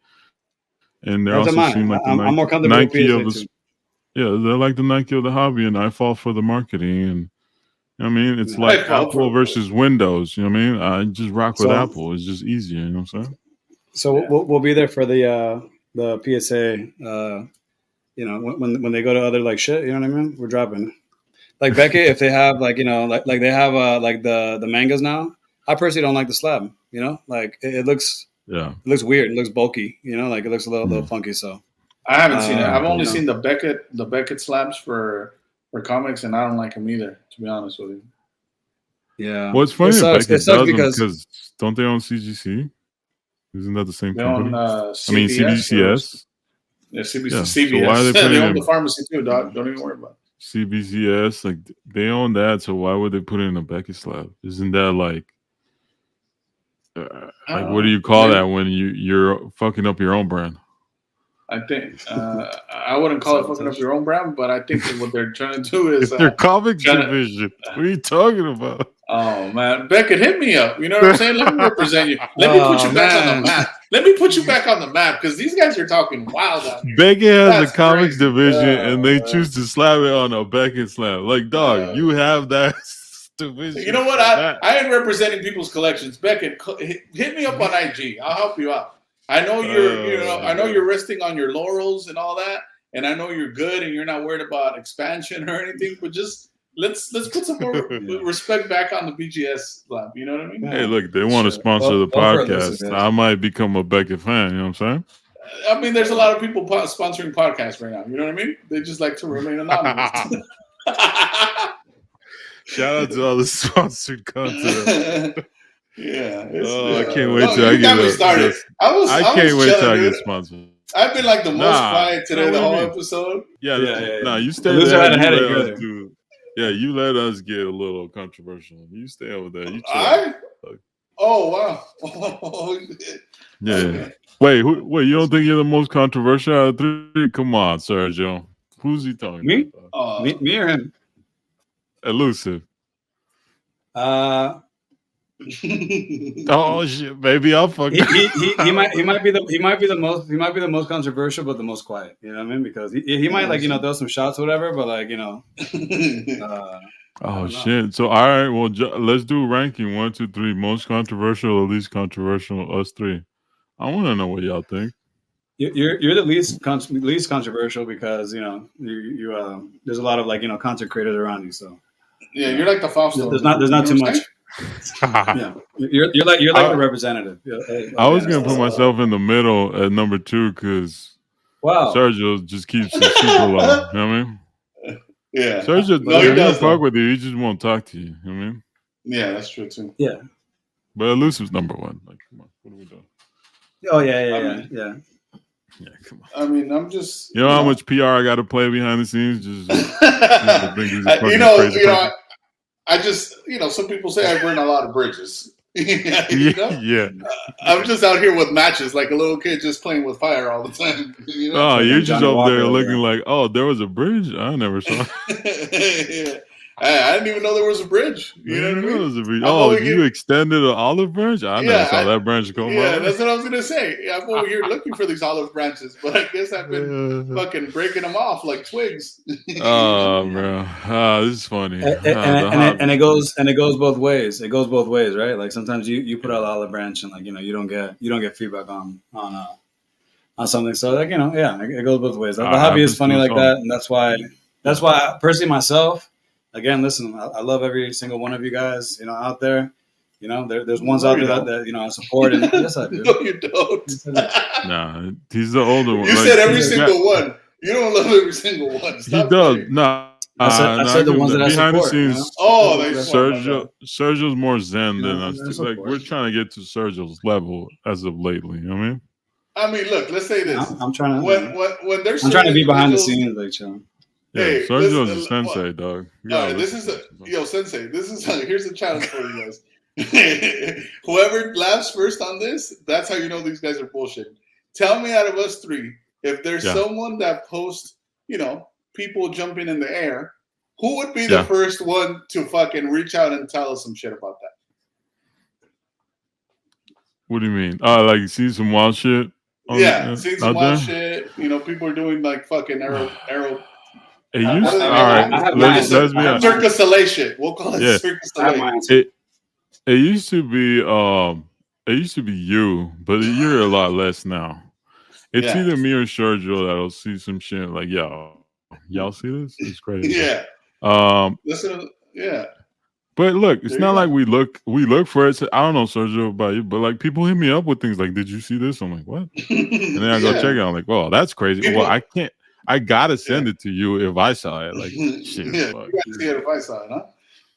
And they also seem like I'm more comfortable Nike with PSA too. Yeah, they're like the Nike of the hobby, and I fall for the marketing. And it's like Apple versus Windows. You know what I mean? I just rock with Apple. It's just easier. You know what I'm saying? So we'll be there for the the PSA. When they go to other like shit, you know what I mean? We're dropping. Like Beckett, if they have like like they have like the mangas now. I personally don't like the slab. Like it looks weird. It looks bulky. Like it looks a little funky. So I haven't seen it. I've only seen the Beckett slabs for comics, and I don't like them either. To be honest with you. Yeah. What's funny? It sucks because don't they own CGC? Isn't that the same company? CBCS. Yeah, CBS. Yeah. CBS. So why are they own the pharmacy too, dog. Don't even worry about it. CBCS, like they own that, so why would they put in a Beckett slab? Isn't that like what do you call that when you're fucking up your own brand? I think I wouldn't call it fucking up your own brand, but I think what they're trying to do is it's their comics division. What are you talking about? Oh man, Beckett, hit me up. You know what I'm saying? Let me represent you. Let me put you back on the map. Let me put you back on the map because these guys are talking wild out here. Beckett has a comics division, and they choose to slap it on a Beckett slab. Like, dog, you have that division. You know what? I am representing people's collections. Beckett, hit me up on IG. I'll help you out. I know I know you're resting on your laurels and all that, and I know you're good and you're not worried about expansion or anything. But just let's put some more respect back on the BGS lab. You know what I mean? Hey, look, they want to sponsor the podcast. I might become a Beckett fan. You know what I'm saying? I mean, there's a lot of people sponsoring podcasts right now. You know what I mean? They just like to remain anonymous. Shout out to all the sponsored content. Yeah. I can't wait till I get started. I can't wait till I get sponsored. I've been like the most quiet today the whole episode. Yeah. Nah, you stay there. You let us get a little controversial. You stay over there. You chill. Oh wow. Yeah. Okay. Wait, you don't think you're the most controversial out of the three? Come on, Sergio. Who's he talking about? Me or him? Elusive. Oh shit, baby, I'll fuck. He might be the most controversial, but the most quiet. You know what I mean? Because he might throw some shots or whatever, but shit. So all right, well let's do ranking 1, 2, 3, most controversial or least controversial. Us three. I want to know what y'all think. You're the least controversial because you there's a lot of content creators around you. So yeah, you're like the Fausto. There's not too much. Yeah, you're like the representative. I was gonna put myself in the middle at number 2 because Sergio just keeps it super low. You know what I mean? Yeah, Sergio, he doesn't fuck with you. He just won't talk to you. You know what I mean? Yeah, that's true too. Yeah, but Elusive's number 1. Like, come on, what are we doing? Oh yeah. Yeah, come on. I mean, I'm just. You know how much PR I got to play behind the scenes? Just I just, some people say I burn a lot of bridges. Yeah. I'm just out here with matches, like a little kid just playing with fire all the time. You're just over there looking like, there was a bridge? I never saw it. Yeah. I didn't even know there was a bridge. You know what I mean? There was a bridge. You extended an olive branch? I never saw that branch come out. Yeah, that's what I was going to say. I'm over here looking for these olive branches, but I guess I've been fucking breaking them off like twigs. Oh, bro. This is funny. And it goes both ways. It goes both ways, right? Like sometimes you put out an olive branch and you don't get feedback on something. So it goes both ways. The hobby is funny like that, and that's why personally myself. Again, listen, I love every single one of you guys, out there. There's ones out there that I support. And yes, I do. No, you don't. Nah, he's the older one. You said every single one. You don't love every single one. Stop he does. No. I said the ones that I support. Behind the scenes, Sergio's more zen than us. Like, we're trying to get to Sergio's level as of lately. You know what I mean? I mean, look, let's say this. I'm trying to. When there's I'm trying to be behind the scenes, like, chill. Yeah, hey, Sergio's a sensei, dog. Yeah, sensei. Here's a challenge for you guys. Whoever laughs first on this, that's how you know these guys are bullshit. Tell me out of us three, if there's someone that posts, people jumping in the air, who would be the first one to fucking reach out and tell us some shit about that? What do you mean? Like you see some wild shit? See some wild shit. People are doing like fucking arrow. It used to, all right. Let's be honest. Circus Soleil shit. We'll call it Circus Soleil. It used to be you, but you're a lot less now. It's either me or Sergio that'll see some shit like, y'all see this? It's crazy. Yeah. Listen, yeah. But look, it's There not you like we look for it. So, I don't know, Sergio, about you, but like people hit me up with things like, "Did you see this?" I'm like, "What?" And then I go check it. I'm like, "Well, that's crazy." People, well, I can't. I gotta send it to you if I saw it. Like, shit. Yeah, fuck. you gotta see it if I saw it, huh?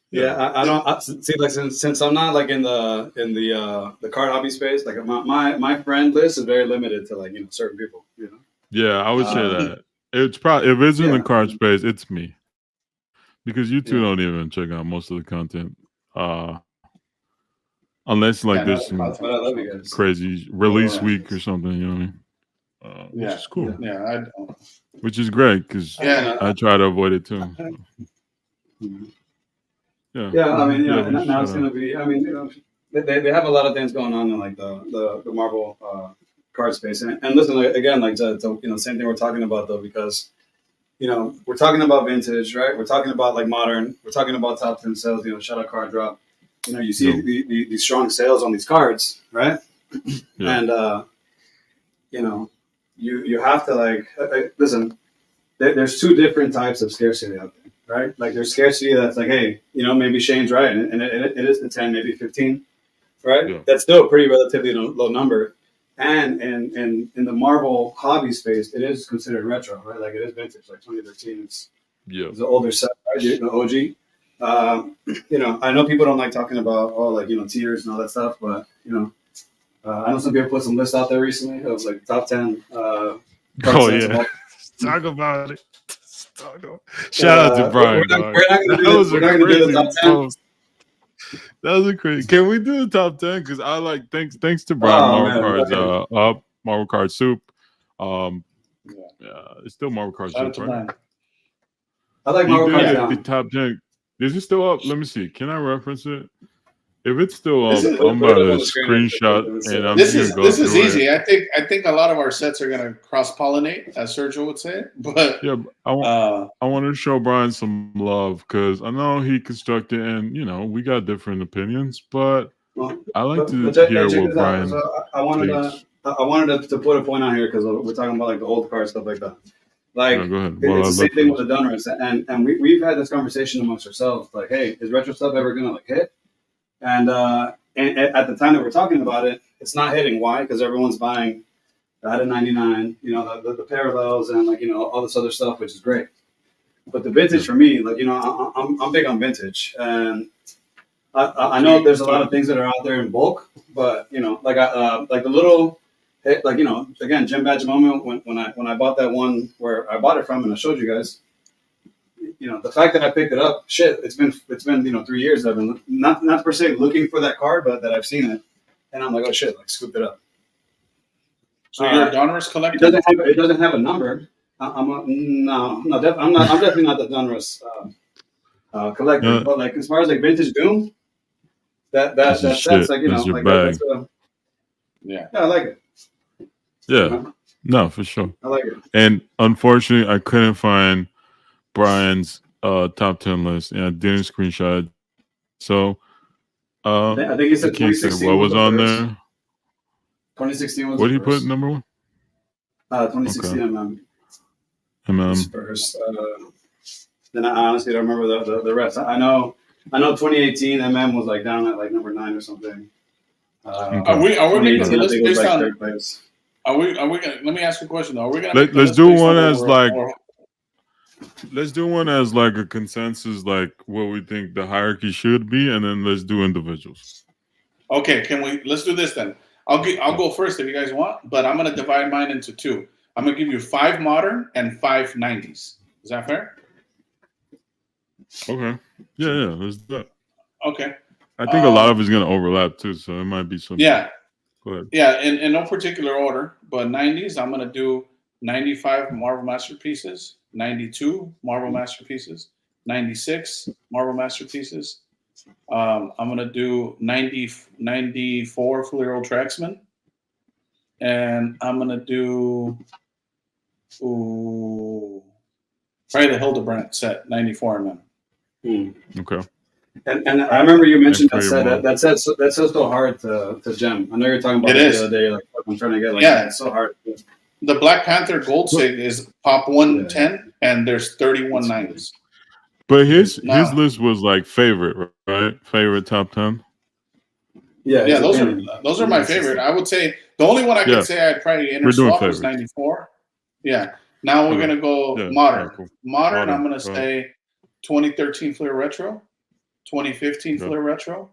Yeah, I don't see, like, since I'm not like in the card hobby space, like my friend list is very limited to, like, certain people, Yeah, I would say that it's probably, if it's in the card space, it's me, because you two don't even check out most of the content, unless like there's some crazy release week or something. You know what I mean? Which is cool. Yeah, which is great because I try to avoid it too. Yeah, I mean, now it's gonna be. I mean, they have a lot of things going on in like the Marvel card space, and listen, again, like to same thing we're talking about though, because we're talking about vintage, right? We're talking about like modern. We're talking about top 10 sales. Shout out card drop. You see these strong sales on these cards, right? And you have to like listen. There's two different types of scarcity out there. Right, like there's scarcity that's like, hey, maybe Shane's right, and it is the 10, maybe 15, right? Yeah. That's still a pretty relatively low number, and in the Marvel hobby space, it is considered retro, right? Like it is vintage, like 2013. It's the older set, right? The OG. I know people don't like talking about tiers and all that stuff, but I know some people put some lists out there recently of like top 10. Talk about it. Shout out to Brian. That was a crazy. Can we do the top 10? Because I like thanks to Brian. Marvel Cards Marvel Card Soup. It's still Marvel Card Soup, right? I like Marvel Cards. The top 10. Is it still up? Let me see. Can I reference it? If it's still up, I'm about to screenshot and I'm this is easy. I think a lot of our sets are gonna cross pollinate, as Sergio would say. But I want to show Brian some love because I know he constructed, and we got different opinions, but I like to hear what Brian. So I wanted to put a point out here because we're talking about like the old cards, stuff like that. Like go ahead. It's the same thing with the Dunruss, and we've had this conversation amongst ourselves. Like, hey, is retro stuff ever gonna like hit? And at the time that we're talking about it, it's not hitting. Why? Because everyone's buying out of 99, the parallels and all this other stuff, which is great. But the vintage for me, I'm big on vintage, and I know there's a lot of things that are out there in bulk, but like the little, again, gem badge moment when I bought that one where I bought it from, and I showed you guys. The fact that I picked it up, it's been 3 years. I've been not per se looking for that card, but that I've seen it, and I'm like, oh shit, like scooped it up. So you're a Donruss collector? It doesn't have a number. I'm definitely not the Donruss collector. But like as far as like vintage Doom, that's like yeah, I like it. Yeah, no, for sure. I like it. And unfortunately, I couldn't find Brian's top 10 list, and I didn't screenshot it. So I think he said 2016. What was on there? 2016 was. What did he put number one? 2016 MM. First. Then I honestly don't remember the rest. I know 2018 MM was like down at like number 9 or something. Are we making the list based on third place? Are we gonna? Let me ask you a question though. Are we gonna? Let's do one as like. Let's do one as like a consensus, like what we think the hierarchy should be, and then let's do individuals. Okay, let's do this then. I'll go first if you guys want, but I'm gonna divide mine into 2. I'm gonna give you 5 modern and 5 90s. Is that fair? Okay. Yeah, let's do that. Okay. I think a lot of it's gonna overlap too, so it might be some. Yeah. Go ahead. Yeah, in no particular order, but 90s, I'm gonna do 95 Marvel Masterpieces, 92 Marvel Masterpieces, 96 Marvel Masterpieces. I'm gonna do 94 Fleer Tracksman, and I'm gonna do probably the Hildebrandt set 94 mm. Okay. And I remember you mentioned that set's so hard to gem. I know you're talking about it the other day. Like I'm trying to get it's so hard. The Black Panther Gold Sig is pop 110, and there's 31 90s. But his list was like favorite, right? Favorite top 10. Yeah, those are my favorite. I would say the only one I could say I'd probably interswap is 94. Yeah. Now we're gonna go modern. Cool. Modern. I'm gonna say 2013 Flair Retro, 2015 Flair Retro,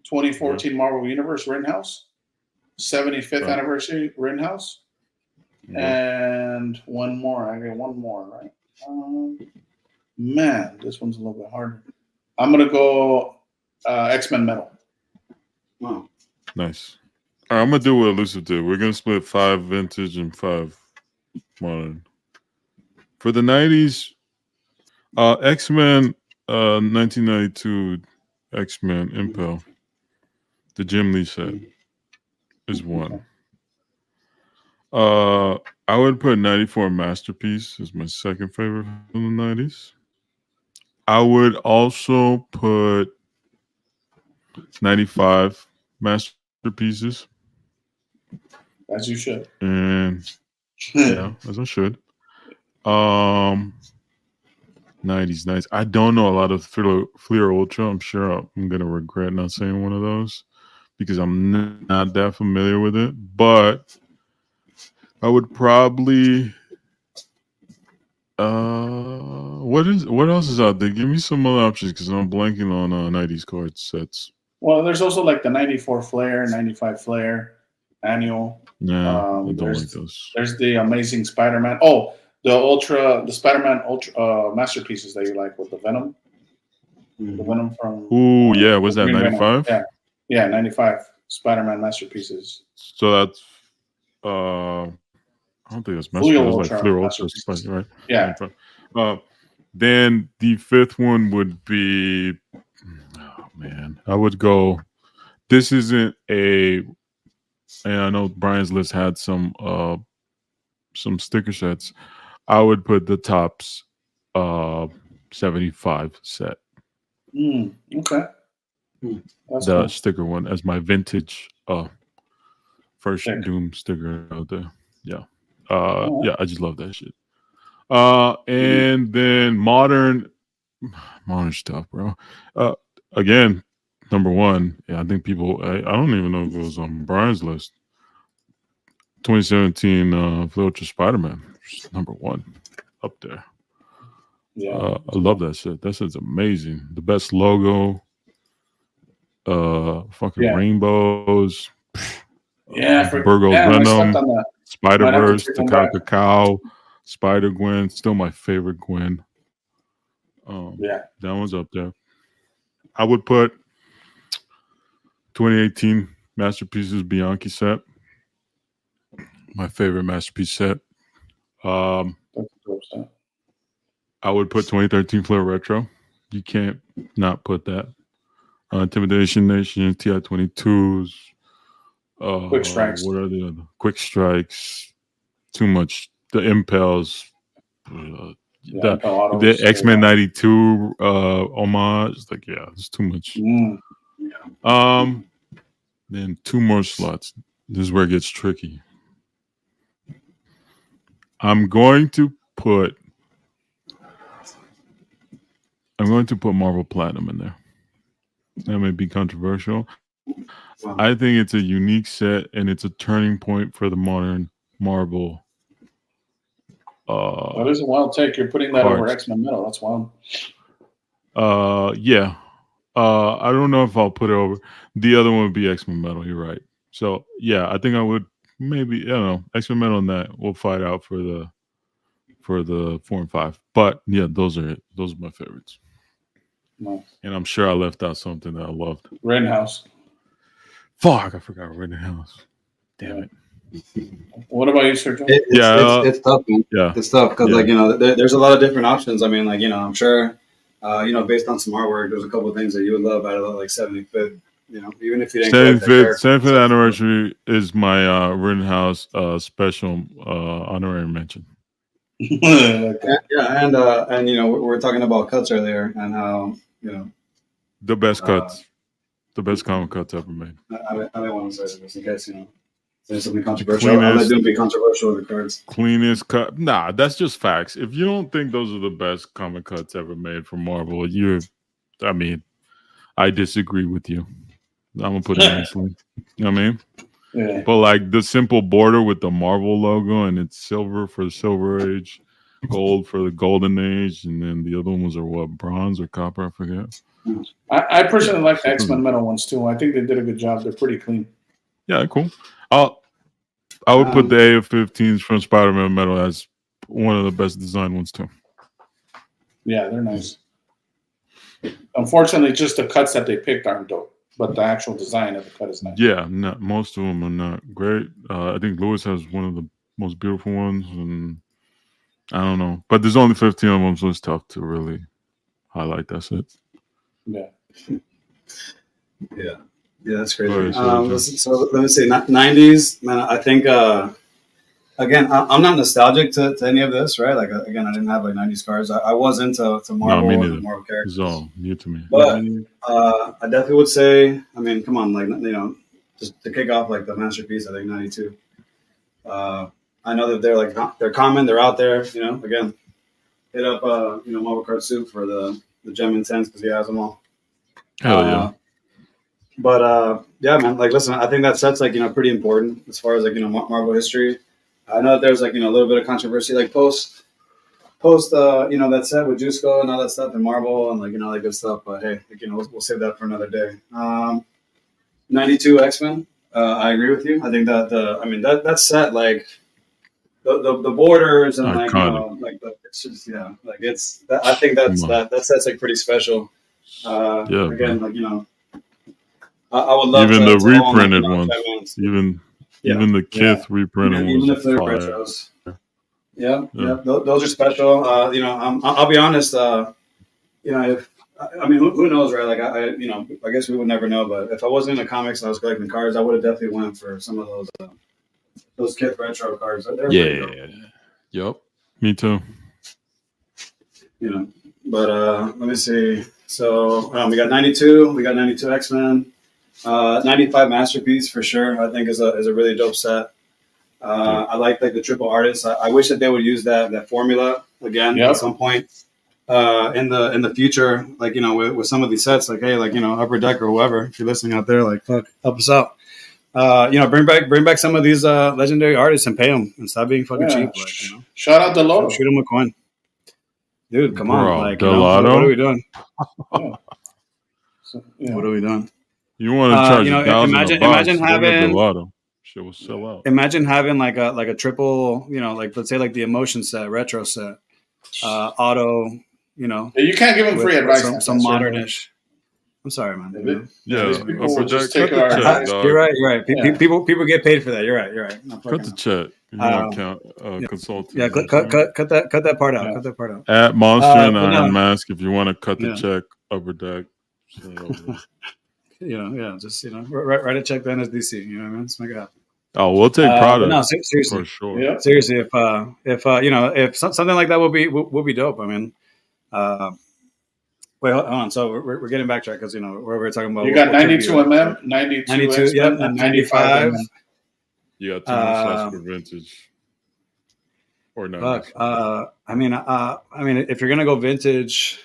2014 Marvel Universe Rittenhouse, 75th anniversary Rittenhouse, and one more. I got one more, right? Man, this one's a little bit harder. I'm gonna go X-Men Metal. Wow. Nice. All right, I'm gonna do what Elusive did. We're gonna split 5 vintage and 5 modern. For the 90s, X-Men 1992 X-Men Impel, the Jim Lee set is one. I would put 94 Masterpiece as my second favorite from the 90s. I would also put 95 Masterpieces. As you should. And as I should. 90s, nice. I don't know a lot of Fleer Ultra. I'm sure I'm gonna regret not saying one of those because I'm not that familiar with it. But I would probably what else is out there? Give me some other options because I'm blanking on 90s card sets. Well, there's also like the 94 Flair, 95 Flair annual. Yeah, I don't like those. There's the Amazing Spider-Man. Oh, the Spider-Man Ultra masterpieces that you like with the Venom. The Venom from. Ooh, yeah. Was that 95? Yeah, 95 Spider-Man masterpieces. So that's I don't think it's masterpiece. Like Fleer Ultra, right? Yeah. Then the fifth one would be. Oh man, I would go. This isn't a. And I know Brian's list had some sticker sets. I would put the Topps 75 set. Okay. That's the cool. sticker one as my vintage first Doom sticker out there. Yeah. Yeah, I just love that shit. And then modern stuff, bro. Again, number one, I think people I don't even know if it was on Brian's list. 2017 Ultra Spider-Man, number one up there. Yeah, I love that shit. That shit's amazing. The best logo. Fucking rainbows. Virgo Venom. Spider-Verse. The Caio Cacau. Spider-Gwen. Still my favorite Gwen. That one's up there. I would put 2018 Masterpieces Bianchi set. My favorite Masterpiece set. I would put 2013 Flair Retro. You can't not put that. Intimidation Nation, TI-22s. Quick Strikes. What are the other? Quick Strikes. Too much. The Impels. The X-Men 92 homage. Like, it's too much. Then 2 more slots. This is where it gets tricky. I'm going to put Marvel Platinum in there. That may be controversial. Wow. I think it's a unique set and it's a turning point for the modern Marvel. That is a wild take. You're putting that over X-Men Metal. That's wild. Yeah. I don't know if I'll put it over. The other one would be X-Men Metal. You're right. So yeah, I think I would maybe, I don't know, X-Men Metal and that we'll fight out for the 4 and 5. But yeah, those are it. Those are my favorites. Nice. And I'm sure I left out something that I loved. Rittenhouse. Fuck, I forgot Rittenhouse. Damn it. What about you, Sergio? It's tough, man. Yeah, it's tough because there's a lot of different options. I mean, I'm sure, based on some artwork, there's a couple of things that you would love out of like 75th. Even if you didn't. 75th anniversary is my Rittenhouse special honorary mention. And we're talking about cuts earlier and how the best cuts, the best comic cuts ever made. I didn't want to say this in case Say something controversial. I'll let them be controversial with the cards. Cleanest cut. Nah, that's just facts. If you don't think those are the best comic cuts ever made from Marvel, I disagree with you. I'm gonna put it nicely. You know what I mean? Yeah. But like the simple border with the Marvel logo and it's silver for the Silver Age, gold for the Golden Age, and then the other ones are what, bronze or copper? I forget. I personally like the X-Men metal ones too. I think they did a good job. They're pretty clean. Yeah, cool. I would put the AF-15s from Spider-Man metal as one of the best design ones too. Yeah, they're nice. Unfortunately, just the cuts that they picked aren't dope, but the actual design of the cut is nice. Yeah, most of them are not great. I think Lewis has one of the most beautiful ones, and I don't know, but there's only 15 of them, so it's tough to really highlight. That's it. Yeah. Yeah, that's crazy. Right, so let me see, 90s, man. I think again, I'm not nostalgic to any of this, right? Like again, I didn't have like 90s cards. I was into Marvel and Marvel characters. It's all new to me. But I definitely would say, I mean, come on, like just to kick off like the masterpiece, I think 92. I know that they're common, they're out there. Again, hit up Marvel Card Soup for the Gem Intense because he has them all. Hell yeah. But yeah, man, like listen, I think that set's like pretty important as far as like Marvel history. I know that there's like a little bit of controversy like post that set with Juiceco and all that stuff in Marvel and like like good stuff. But hey, like, we'll save that for another day. 92 X-Men. I agree with you. I think that that set like the borders and like it's just like it's I think that set's like pretty special. Again, like I would love even to the reprinted ones, even the Kith reprinted ones. Even the Flair retros. Yeah. Those are special. I'll be honest. If who knows, right? Like I guess we would never know. But if I wasn't in the comics and I was collecting cards, I would have definitely went for some of those Kith retro cards. Yep. Me too. But let me see. So we got 92. We got 92 X-Men. 95 Masterpiece for sure. I think is a really dope set. I like the triple artists. I wish that they would use that formula again at some point in the future. Like with some of these sets, like hey, like Upper Deck or whoever, if you're listening out there, like fuck, help us out. Bring back some of these legendary artists and pay them and stop being fucking cheap. Like, shout out Delotto. Shoot him a coin, dude. Come on, like Delotto? What are we doing? Yeah. What are we doing? You want to charge imagine having Delotto. Shit will sell out. Imagine having like a triple, like let's say like the Emotion set, retro set, auto, You can't give him free advice. Some modernish. I'm sorry, man. Just take our advice. You're right. People get paid for that. You're right. Cut the check. You want to consult. Yeah, cut that part out. Cut that part out. At Monster and Iron Mask, if you want to cut the check, Upper Deck. Just write a check to NSDC. You know what I mean? Let's make it happen. Oh, we'll take product. No, seriously, for sure. Yeah. Seriously, if something like that will be dope. I mean, wait, hold on. So we're getting backtracked because we're talking about. You got 92 mm, 92, yep, and 95. You got too much less for vintage. Or no? Fuck. I mean, if you're gonna go vintage.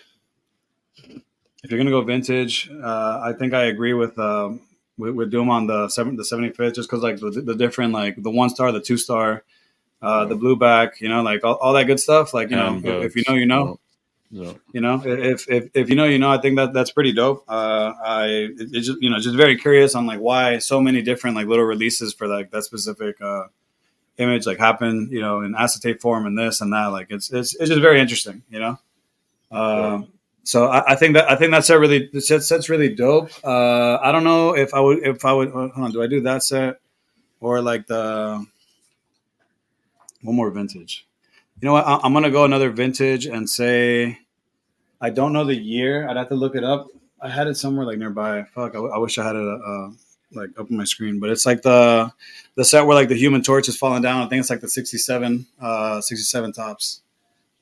I think I agree with Doom on the 75th, just because like the different like the 1-star, the 2-star, the blue back, like all that good stuff. Like if you know, you know. Yeah. If you know, I think that's pretty dope. It's just just very curious on like why so many different like little releases for like that specific image like happen, in acetate form and this and that. Like it's just very interesting, So I think that's really dope. I don't know if I would. Hold on, do I do that set or like the one more vintage? You know what? I'm gonna go another vintage and say I don't know the year. I'd have to look it up. I had it somewhere like nearby. Fuck, I wish I had it like up on my screen. But it's like the set where like the Human Torch is falling down. I think it's like the 67 tops.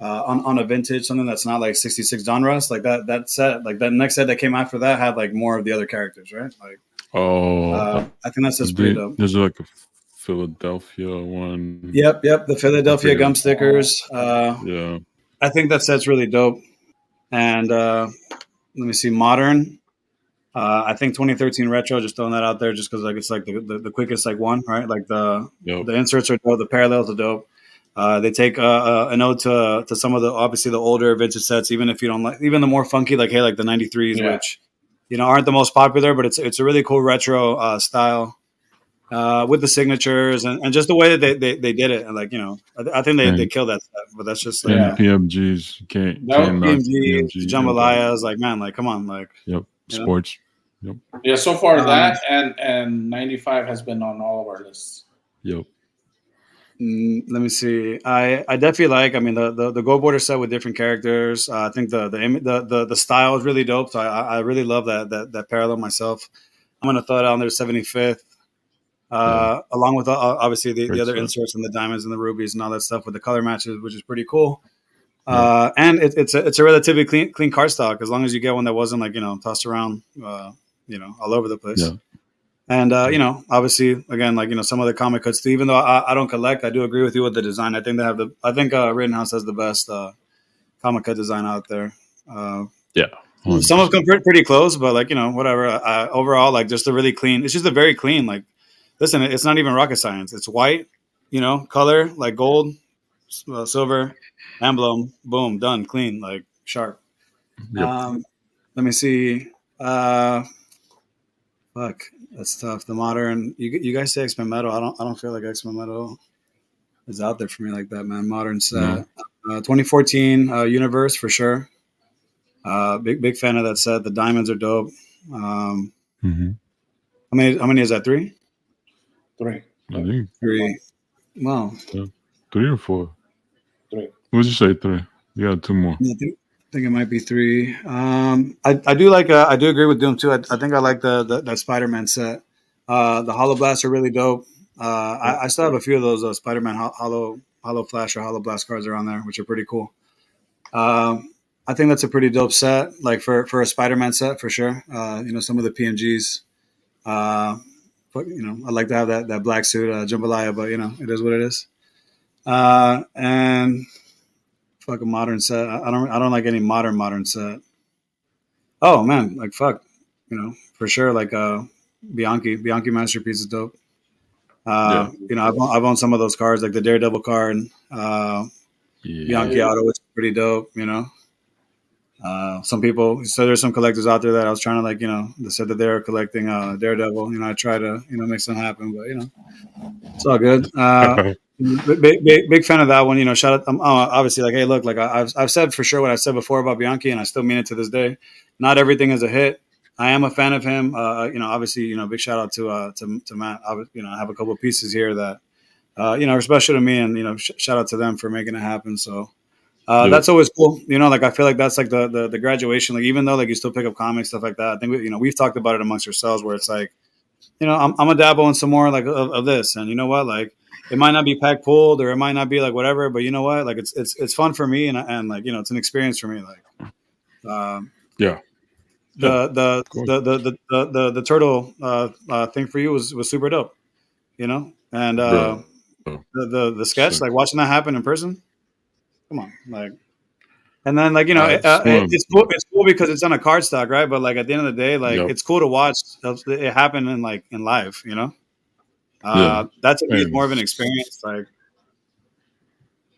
On a vintage, something that's not like 66 Donruss, like that set, like that next set that came after that had like more of the other characters, right? Like, I think that's just pretty dope. There's like a Philadelphia one. Yep. The Philadelphia gum stickers. Yeah. I think that set's really dope. And let me see, modern. I think 2013 retro. Just throwing that out there, just because like it's like the quickest like one, right? Like the inserts are dope, the parallels are dope. They take an ode to some of the obviously the older vintage sets, even if you don't like even the more funky like the 93s, which aren't the most popular, but it's a really cool retro style with the signatures and just the way that they did it. And like I think they killed that stuff, but that's just like PMGs. You can't PMGs, jambalayas. Like man, like come on, like sports. Yep. Yeah, so far that and 95 has been on all of our lists. Yep. Let me see. I definitely like. I mean, the Go Border set with different characters. I think the style is really dope. So I really love that parallel myself. I'm gonna throw it on there 75th, along with obviously the other inserts and the diamonds and the rubies and all that stuff with the color matches, which is pretty cool. And it's a relatively clean card stock as long as you get one that wasn't like tossed around all over the place. Yeah. And obviously again like some of the comic cuts too, even though I don't collect, I do agree with you with the design. I think Rittenhouse has the best comic cut design out there. Some of them come pretty close, but like whatever. Overall, like just a really clean. It's just a very clean. Like, listen, it's not even rocket science. It's white, color like gold, silver, emblem, boom, done, clean, like sharp. Yep. Let me see. Fuck, that's tough. The modern, you guys say X-Men Metal. I don't feel like X-Men Metal is out there for me like that, man. Modern set. 2014 Universe for sure. Big fan of that set. The diamonds are dope. How many is that? Three. I think 3. Wow. Yeah. 3 or 4. 3. What'd you say? 3. You got 2 more. I think it might be 3. I do like. I do agree with Doom too. I think I like that Spider-Man set. The Hollow Blasts are really dope. I still have a few of those Spider-Man Hollow Flash or Hollow Blast cards around there, which are pretty cool. I think that's a pretty dope set, like for a Spider-Man set for sure. Some of the PMGs. But I like to have that black suit, jambalaya, but it is what it is. And fuck a modern set. I don't like any modern set. Oh man, like fuck, for sure. Like Bianchi Masterpiece is dope. I've owned some of those cards, like the Daredevil card, Bianchi Auto, which is pretty dope. Some people, so there's some collectors out there that I was trying to they said that they're collecting Daredevil. I try to make something happen, but it's all good. Big fan of that one. Shout out. Obviously, like, hey, look, like I've said for sure what I said before about Bianchi, and I still mean it to this day. Not everything is a hit. I am a fan of him. Obviously, big shout out to Matt. I have a couple of pieces here that are special to me, and shout out to them for making it happen. So that's always cool. Like I feel like that's like the graduation. Like even though like you still pick up comics stuff like that, I think we've talked about it amongst ourselves where it's like, I'm a dabble in some more like of this, and like. It might not be pack pulled or it might not be like whatever, but you know what? Like it's fun for me and like it's an experience for me. Like the turtle thing for you was super dope, and the sketch, like watching that happen in person. Come on, like, and then like it's cool because it's on a card stock, right? But like at the end of the day, like it's cool to watch it happen in live, That's more of an experience. Like,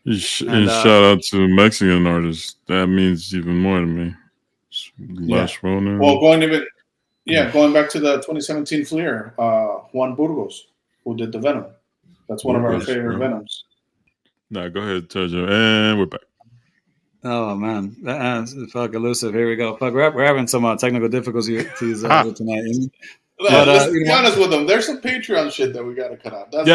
and shout out to Mexican artists. That means even more to me. Last Ronin. Well, going back to the 2017 Flair, Juan Burgos, who did the Venom. That's one of our favorite Venoms. Nah, go ahead, Sergio, and we're back. Oh man, fuck elusive. Here we go. Fuck, we're having some technical difficulties tonight. Let's be honest with them. There's some Patreon shit that we got to cut out. That's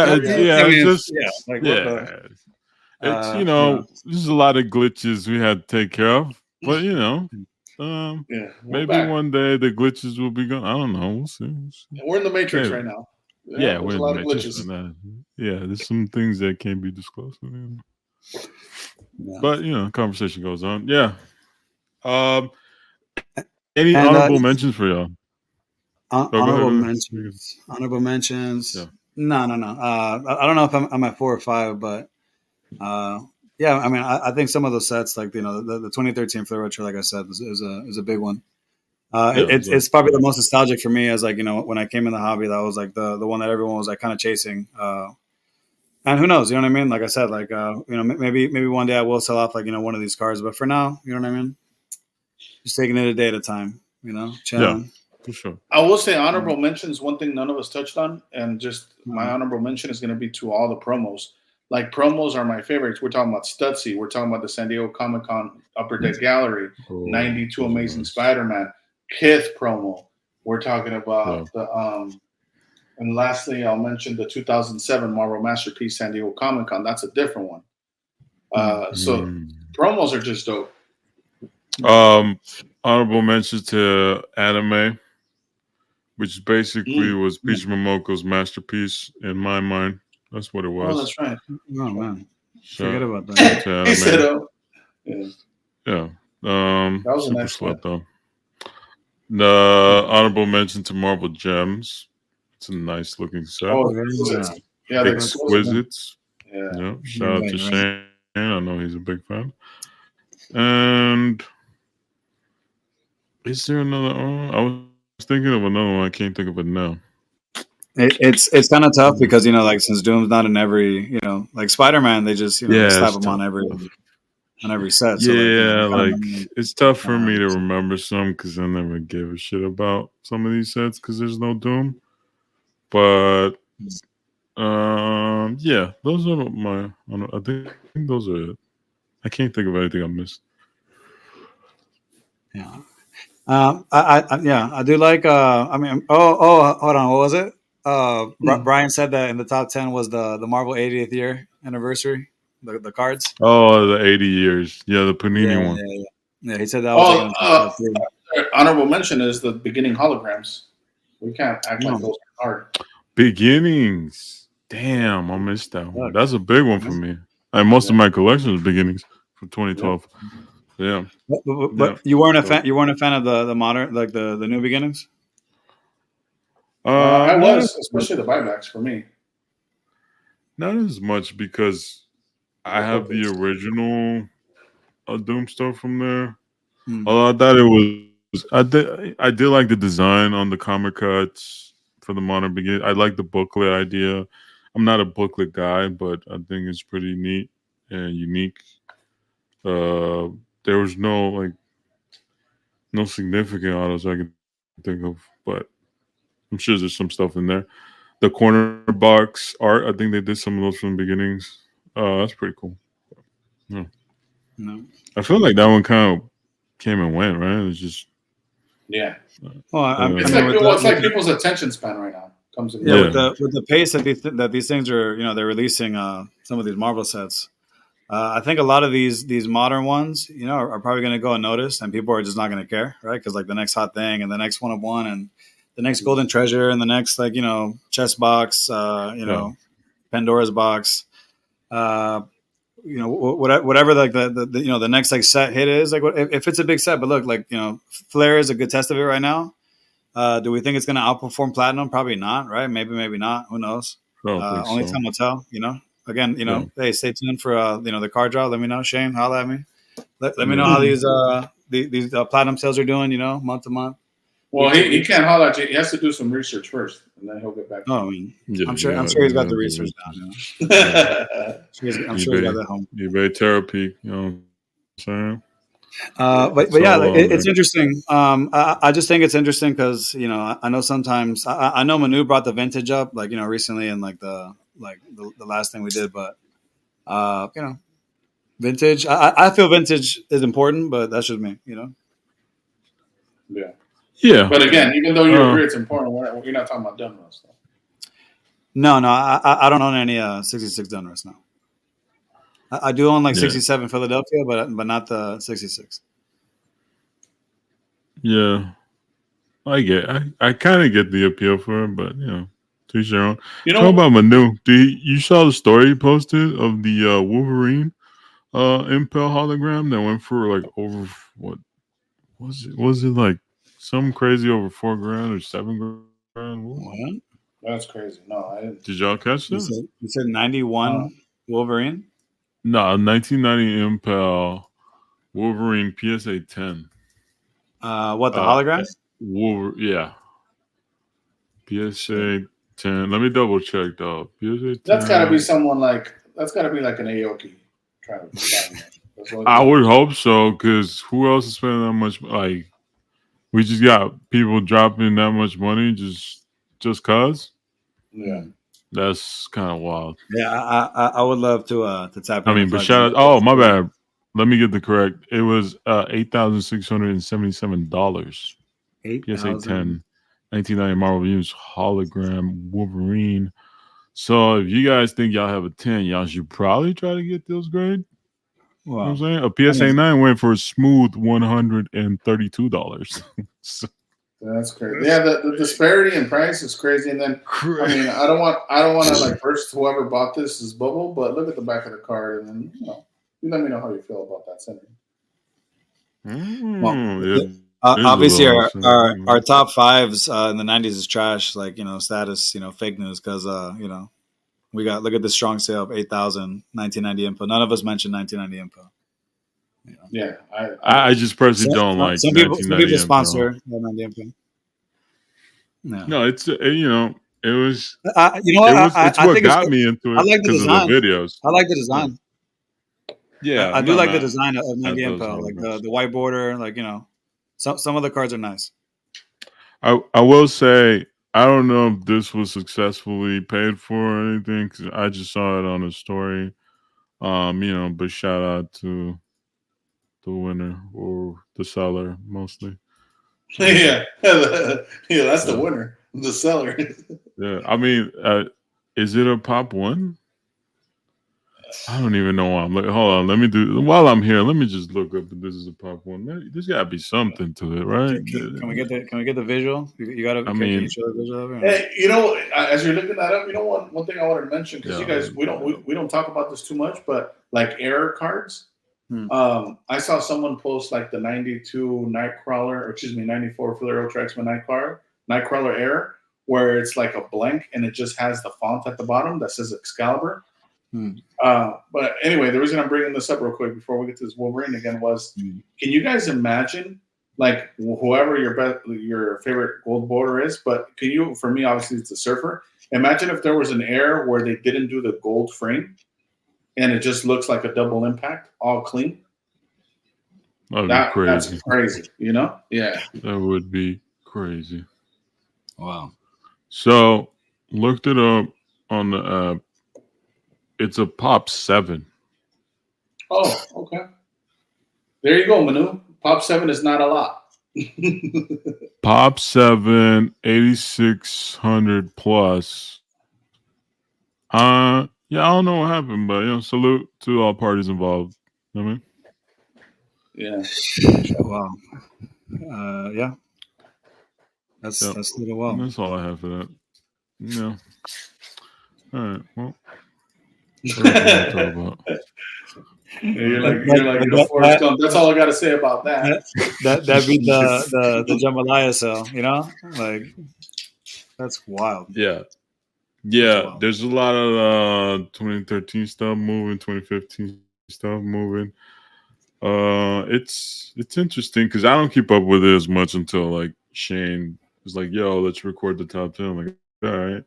there's a lot of glitches we had to take care of, but maybe one day the glitches will be gone. I don't know. We'll see. We're in the Matrix right now. Yeah, we're in a lot of glitches. There's some things that can't be disclosed. But conversation goes on. Yeah. Any honorable mentions for y'all? Honorable mentions. Yeah. No. I don't know if I'm at 4 or 5, but yeah. I mean, I think some of those sets, like the 2013 Flair Retro, like I said, is a big one. Yeah, It's probably the most nostalgic for me, as like when I came in the hobby, that was like the one that everyone was like kind of chasing. And who knows, you know what I mean? Like I said, like maybe one day I will sell off like one of these cards, but for now, you know what I mean? Just taking it a day at a time, yeah, chilling. for sure. I will say honorable mentions. One thing none of us touched on, and just my Mhm. honorable mention is going to be to all the promos. Like promos are my favorites. We're talking about Stutzy. We're talking about the San Diego Comic Con Upper Deck Gallery, Oh, 92 those are Amazing nice. Spider-Man, Kith promo. We're talking Yeah. about the and lastly, I'll mention the 2007 Marvel Masterpiece San Diego Comic Con. That's a different one. So promos are just dope. Honorable mention to anime, which basically was Peach Momoko's masterpiece in my mind. That's what it was. Oh, that's right. Oh man, Shout forget about that. to He said, anime. yeah. Yeah. That was a Super nice slut one. though. The honorable mention to Marvel Gems. It's a nice looking set. Oh, Very exquisite. nice. Yeah, the Exquisites. Yeah. Yeah. Shout out to Right. Shane. I know he's a big fan. And is there another? I was thinking of another one. I can't think of it now. It's kind of tough because like since Doom's not in every like Spider-Man, they just they Yeah, slap it's him tough. on every set. So Yeah, like like it's tough for me to remember some because I never give a shit about some of these sets because there's no Doom. But yeah, those are my. I think those are it. I can't think of anything I missed. Yeah. I do like. I mean, hold on. What was it? Brian said that in the top 10 was the Marvel 80th year anniversary, the cards. Oh, the 80 years. Yeah, the Panini Yeah, one. yeah. He said that was like in the top 3. Honorable mention is the beginning holograms. We can't act like those are hard. Beginnings. Damn, I missed that one. That's a big one for me. And most of my collection is beginnings from 2012. Yeah. But you weren't a fan. You weren't a fan of the modern, like the new beginnings. I was, especially the buybacks for me. Not as much because I have the original Doomstar from there. Although I thought it was, I did like the design on the comic cuts for the modern begin. I like the booklet idea. I'm not a booklet guy, but I think it's pretty neat and unique. There was no significant autos I can think of, but I'm sure there's some stuff in there. The corner box art, I think they did some of those from the beginnings. That's pretty cool. Yeah. No. I feel like that one kind of came and went, right? It's just Well, it's like people's attention span right now comes in. Yeah, with the pace that these things are, they're releasing some of these Marvel sets. I think a lot of these modern ones, are probably going to go unnoticed, and people are just not going to care, right? Because like the next hot thing, and the next one of one, and the next golden treasure, and the next chest box, Pandora's box, whatever like the next like set hit is, like if it's a big set. But look, like Flair is a good test of it right now. Do we think it's going to outperform Platinum? Probably not, right? Maybe not. Who knows? Only time will tell. Again, hey, stay tuned for the card draw. Let me know, Shane. Holla at me. Let me know how these Platinum sales are doing. Month to month. Well, he can't holler at you. He has to do some research first, and then he'll get back. Oh, I mean, I'm sure he's got the research down. I'm sure he's got that home. eBay therapy. You know what I'm saying? But yeah, it's interesting. I just think it's interesting because I know sometimes I know Manu brought the vintage up like recently and like the last thing we did, but vintage. I feel vintage is important, but that's just me. Yeah. But again, even though you agree it's important, we're not talking about Dunruss. No, I don't own any 66 Dunruss now. I do own 67 Philadelphia, but not the 66. Yeah, I kind of get the appeal for it, but to each their own. Talk about Manu. You saw the story he posted of the Wolverine Impel hologram that went for like over what was it? Was it like some crazy over $4,000 or $7,000? What? That's crazy. No, I didn't. Did y'all catch You that? said 91 Wolverine? No, 1990 Impel Wolverine PSA 10. What, the hologram? Yeah. PSA 10. Let me double check though. PSA 10. That's got to be someone like. That's got to be like an Aoki. I would hope so, because who else is spending that much? Like, we just got people dropping that much money just cause. Yeah, that's kind of wild. Yeah, I would love to tap. I mean, but shout out. Oh, my bad. Let me get the correct. It was $8,677. PSA 10, 1990 Marvel Universe hologram Wolverine. So if you guys think y'all have a 10, y'all should probably try to get those grade. Wow. You know what I'm saying? A PSA 9 went for a smooth $132. So, that's crazy. Yeah, the disparity in price is crazy. And then I mean, I don't want to like burst whoever bought this bubble, but look at the back of the card, and then you let me know how you feel about that center. Obviously, our top fives in the 90s is trash. Like, status, fake news, because we got, look at the strong sale of 8,000 1990 info. None of us mentioned 1990 info. Yeah, I just personally don't like some people sponsor 1990 info. No, it's it was it's what got me into it. I like the design. Of the videos. I like the design. Yeah, I do like the design of 90 info, like the white border. Like, some of the cards are nice. I will say, I don't know if this was successfully paid for or anything, because I just saw it on a story. But shout out to the winner or the seller mostly. Yeah, that's the winner, the seller. Yeah, I mean, is it a pop one? I don't even know why I'm looking. Hold on, let me do while I'm here. Let me just look up if this is a pop one. There's got to be something to it, right? Can we get the visual? You got to. I mean, hey, as you're looking that up, one thing I wanted to mention, because you guys we don't talk about this too much, but like error cards. I saw someone post like the 92 Nightcrawler, or excuse me, 94 Flair Traxman Nightcrawler error, where it's like a blank and it just has the font at the bottom that says Excalibur. But anyway, the reason I'm bringing this up real quick before we get to this Wolverine again was, can you guys imagine, like, whoever your favorite gold border is, but can you, for me, obviously it's a surfer. Imagine if there was an error where they didn't do the gold frame and it just looks like a double impact, all clean. That'd be crazy. That's crazy, Yeah. That would be crazy. Wow. So, looked it up on the app. It's a Pop 7. Oh, okay. There you go, Manu. Pop 7 is not a lot. Pop 7, 8,600 plus. Yeah, I don't know what happened, but salute to all parties involved. You know what I mean? Yeah. Wow. Yeah. That's a little well. That's all I have for that. Yeah. All right. Well. You're like Forrest Gump. That's all I got to say about that. That'd be the jambalaya cell, like that's wild. Yeah. Yeah, there's a lot of 2013 stuff moving, 2015 stuff moving. It's interesting because I don't keep up with it as much until like Shane was like, "Yo, let's record the top 10." I'm like, all right,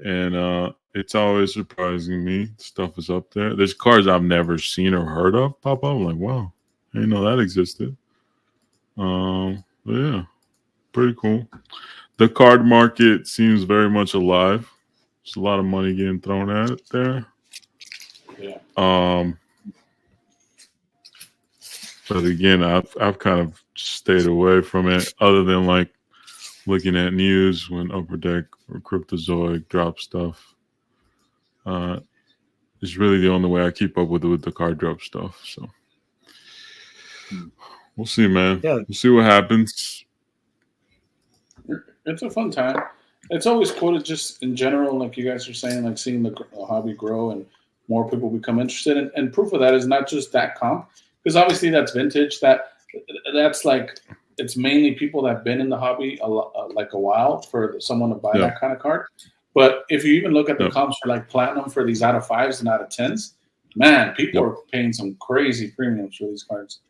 and it's always surprising me. Stuff is up there. There's cards I've never seen or heard of pop up. I'm like, wow, I didn't know that existed. But yeah, pretty cool. The card market seems very much alive. There's a lot of money getting thrown at it there. Yeah. But again, I've kind of stayed away from it, other than like looking at news when Upper Deck or Cryptozoic drop stuff. It's really the only way I keep up with the card drop stuff. So we'll see, man. Yeah. We'll see what happens. It's a fun time. It's always cool to just in general, like you guys are saying, like seeing the hobby grow and more people become interested. And proof of that is not just that comp, because obviously that's vintage. That's like it's mainly people that have been in the hobby like a while for someone to buy that kind of card. But if you even look at the comps for like platinum for these out of 5s and out of 10s, man, people are paying some crazy premiums for these cards.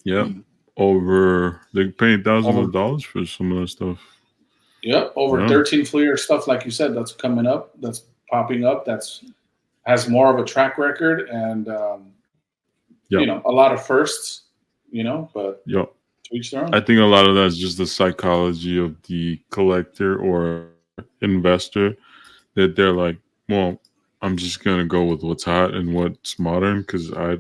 Yeah, they're paying thousands of dollars for some of that stuff. Yep, over 13 Fleer stuff like you said that's coming up, that's popping up, has more of a track record and you know, a lot of firsts, you know, but to each their own. I think a lot of that's just the psychology of the collector or investor that they're like, well, I'm just gonna go with what's hot and what's modern because I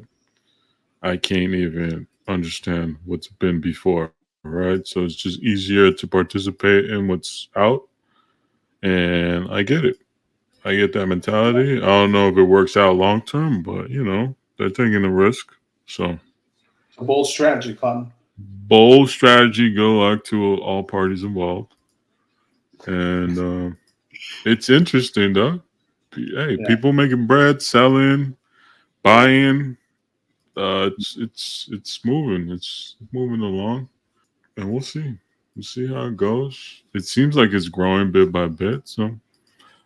can't even understand what's been before, right? So it's just easier to participate in what's out, and I get it. I get that mentality. I don't know if it works out long term, but you know they're taking a risk. So a bold strategy, Cotton. Bold strategy. Good luck to all parties involved, and it's interesting though. Hey, people making bread, selling, buying. It's moving. It's moving along, and we'll see. We'll see how it goes. It seems like it's growing bit by bit. So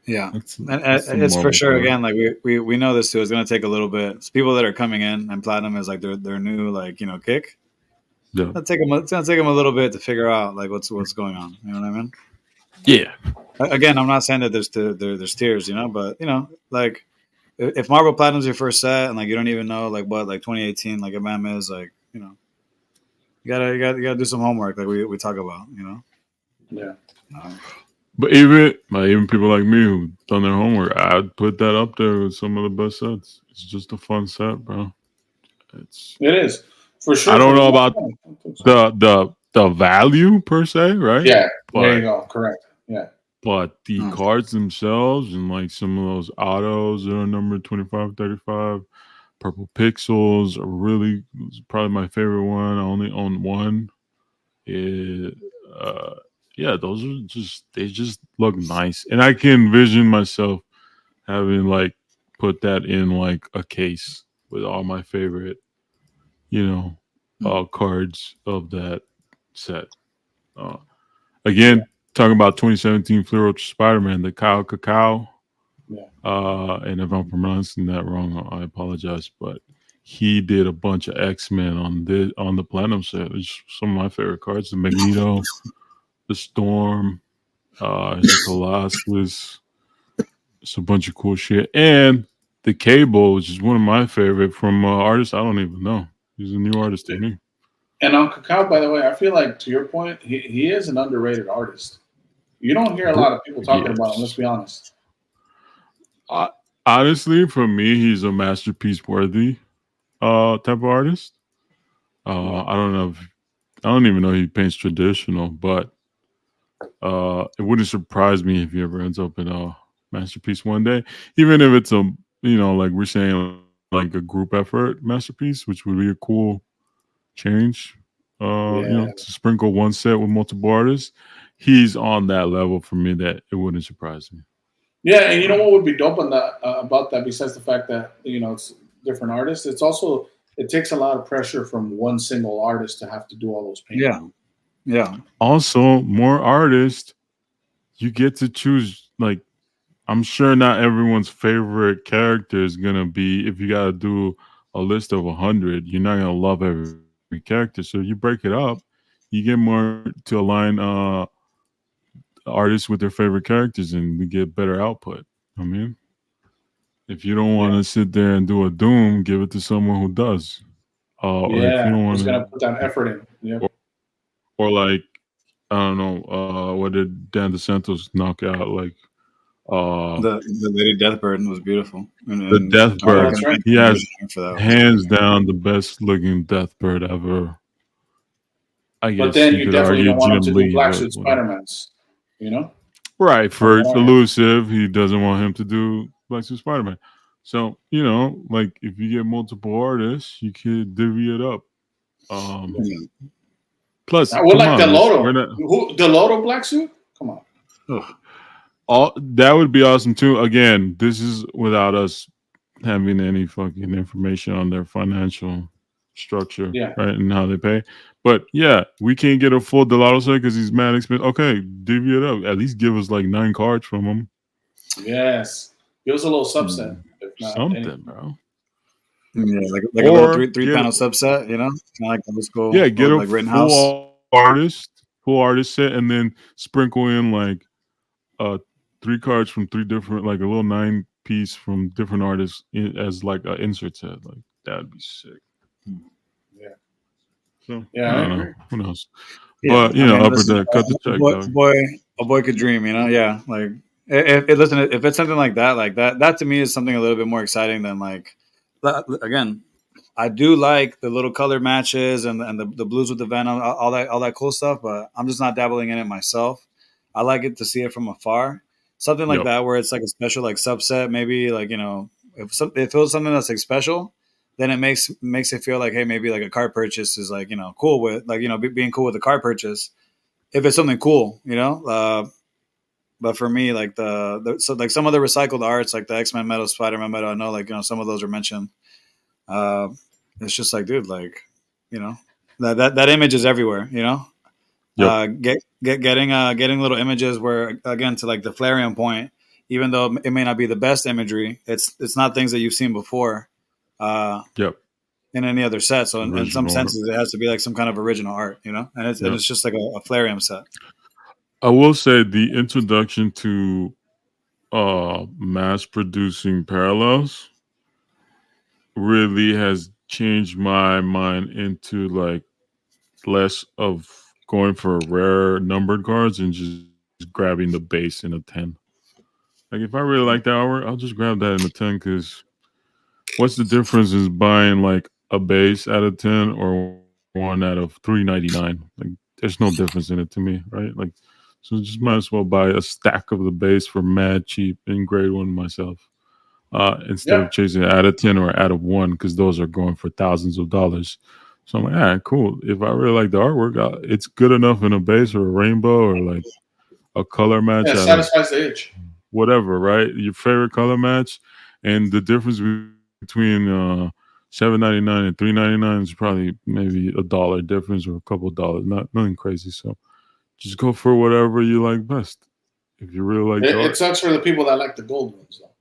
yeah, and it's for sure. Part. Again, like we know this too. It's going to take a little bit. It's people that are coming in, and platinum is like their new like kick. Yeah, it's going to take them a little bit to figure out like what's going on. You know what I mean? Yeah. Again, I'm not saying that there's tiers, but like if Marvel Platinum's your first set and like you don't even know like what like 2018 like a man is like you gotta do some homework like we talk about Yeah. But even people like me who've done their homework, I'd put that up there with some of the best sets. It's just a fun set, bro. It is for sure. I don't know about the value per se, right? Yeah, there you go. Correct. Yeah. But the cards themselves and like some of those autos that are numbered 25, 35, purple pixels are really probably my favorite one. I only own one. Those are they just look nice. And I can envision myself having like put that in like a case with all my favorite, cards of that set. Again, talking about 2017 Fleer Ultra Spider-Man, the Caio Cacau. Yeah. And if I'm pronouncing that wrong, I apologize. But he did a bunch of X-Men on the Platinum set. It's some of my favorite cards. The Magneto, the Storm, the Colossus. It's a bunch of cool shit. And the Cable, which is one of my favorite from artists I don't even know. He's a new artist to me. And on Cacau, by the way, I feel like to your point, he is an underrated artist. You don't hear a lot of people talking about him. Let's be honest. Honestly, for me, he's a masterpiece worthy type of artist. I don't even know if he paints traditional, but it wouldn't surprise me if he ever ends up in a masterpiece one day, even if it's like we're saying, like a group effort masterpiece, which would be a cool change. To sprinkle one set with multiple artists. He's on that level for me that it wouldn't surprise me. Yeah, and you know what would be dope on that about that, besides the fact that it's different artists, it's also it takes a lot of pressure from one single artist to have to do all those paintings. Yeah. Also, more artists, you get to choose. Like, I'm sure not everyone's favorite character is gonna be. If you gotta do a list of 100, you're not gonna love every character. So you break it up, you get more to align artists with their favorite characters, and we get better output. I mean, if you don't want to sit there and do a Doom, give it to someone who does. Or if you don't want to put that effort in. Yep. Or like, I don't know, what did Dan DeSantos knock out? Like, the Lady Deathbird was beautiful. The Deathbird. Right. He has hands down the best looking Deathbird ever. I guess. But then you definitely don't want him to do Black Suit Spider-Man's. Right. For elusive, he doesn't want him to do Black Suit Spider-Man. So, like if you get multiple artists, you could divvy it up. Plus, like Delodo Black Suit? Come on. That would be awesome too. Again, this is without us having any fucking information on their financial structure, Yeah. right, and how they pay. But yeah, we can't get a full Delano set because he's mad expensive. Okay, divvy it up. At least give us like 9 cards from him. Yes. Give us a little subset, if not Something, anything. bro. Yeah, like a little three panel subset, kind of like old school. Yeah, get a like Rittenhouse. full artist set, and then sprinkle in like 3 cards from 3 different, like a little 9 piece from different artists as like an insert set. Like that'd be sick. Yeah. So Yeah, I I don't know. agree. Who knows? Yeah, But you know, upper listen, deck, cut the check, dog. a boy could dream, Yeah, like listen, if it's something like that to me is something a little bit more exciting than like. Again, I do like the little color matches and the blues with the Venom, all that cool stuff. But I'm just not dabbling in it myself. I like it to see it from afar, something like Yep. that where it's like a special like subset, maybe like if it feels something that's like special, then it makes it feel like, hey, maybe like a card purchase is like cool with like being cool with the card purchase if it's something cool, But for me, like so like some of the recycled arts, like the X-Men metal, Spider-Man metal, I know like some of those are mentioned. It's just like, dude, like that image is everywhere, Yep. Getting little images where, again, to like the Flairian point, even though it may not be the best imagery, it's not things that you've seen before Yep. in any other set. So in some Original art. senses, it has to be like some kind of original art, and it's just like a Flairian set. I will say the introduction to mass producing parallels really has changed my mind into like less of going for rare numbered cards and just grabbing the base in a 10. Like if I really like the artwork, I'll just grab that in a 10 because what's the difference is buying like a base out of 10 or one out of 399? Like there's no difference in it to me, right? Like so just might as well buy a stack of the base for mad cheap and grade one myself. Instead of chasing out of 10 or out of 1, because those are going for thousands of dollars. So I'm like, cool. If I really like the artwork, it's good enough in a base or a rainbow or like a color match. Yeah, satisfies the itch. Whatever, right? Your favorite color match, and the difference between $7.99 and $3.99 is probably maybe $1 difference or a couple of dollars. Nothing crazy. So just go for whatever you like best. If you really like it sucks for the people that like the gold ones, though.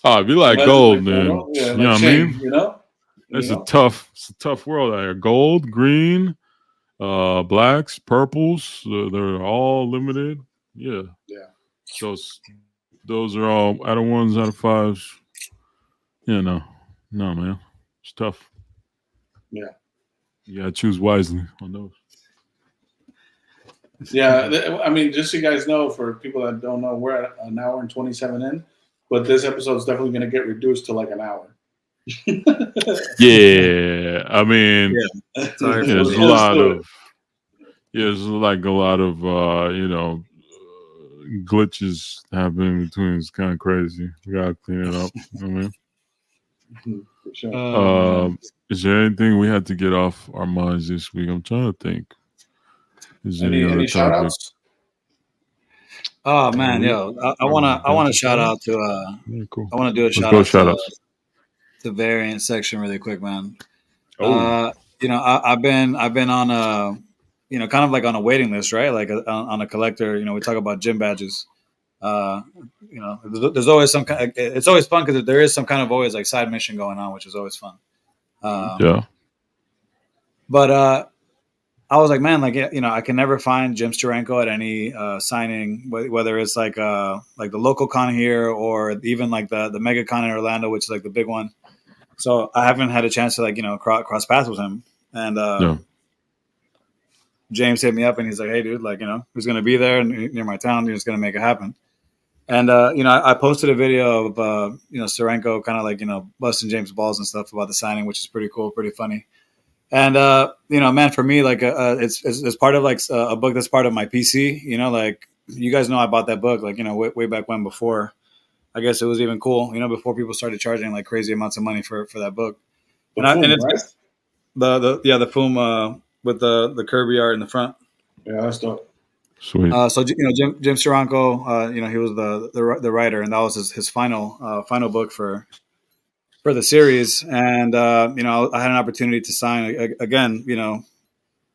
Oh, if you like gold, man, yeah, you know what I mean? It's a tough world out here. Gold, green, blacks, purples, they're all limited. Yeah. Those are all out of 1s, out of 5s. Yeah, no, man, it's tough. Yeah, you gotta choose wisely on those. Yeah, I mean, just so you guys know, for people that don't know, we're at an hour and 27 in, but this episode is definitely going to get reduced to like an hour. Yeah, I mean, there's a lot of glitches happening between. It's kind of crazy. We gotta clean it up. You know what I mean? For sure. Is there anything we had to get off our minds this week? I'm trying to think. Is there any other topic? Oh man, I want to shout out to cool. I want to do a shout out to the variant section really quick, man. I've been on a kind of like on a waiting list, right? Like on a collector. We talk about gym badges. There's always some kind. It's always fun because there is some kind of always like side mission going on, which is always fun. But I was like, man, like I can never find Jim Steranko at any signing, whether it's like the local con here or even like the mega con in Orlando, which is like the big one. So I haven't had a chance to cross paths with him. And James hit me up and he's like, hey, dude, who's going to be there near my town? You're just going to make it happen. And, I posted a video of, Steranko kind of busting James' balls and stuff about the signing, which is pretty cool, pretty funny. And, man, for me, it's part of a book that's part of my PC, you guys know I bought that book, way back when, before, I guess it was even cool, before people started charging like crazy amounts of money for that book. The Foom with the Kirby art in the front. Yeah, that's dope. Sweet. So Jim Steranko, he was the writer, and that was his final book for for the series, and I had an opportunity to sign again.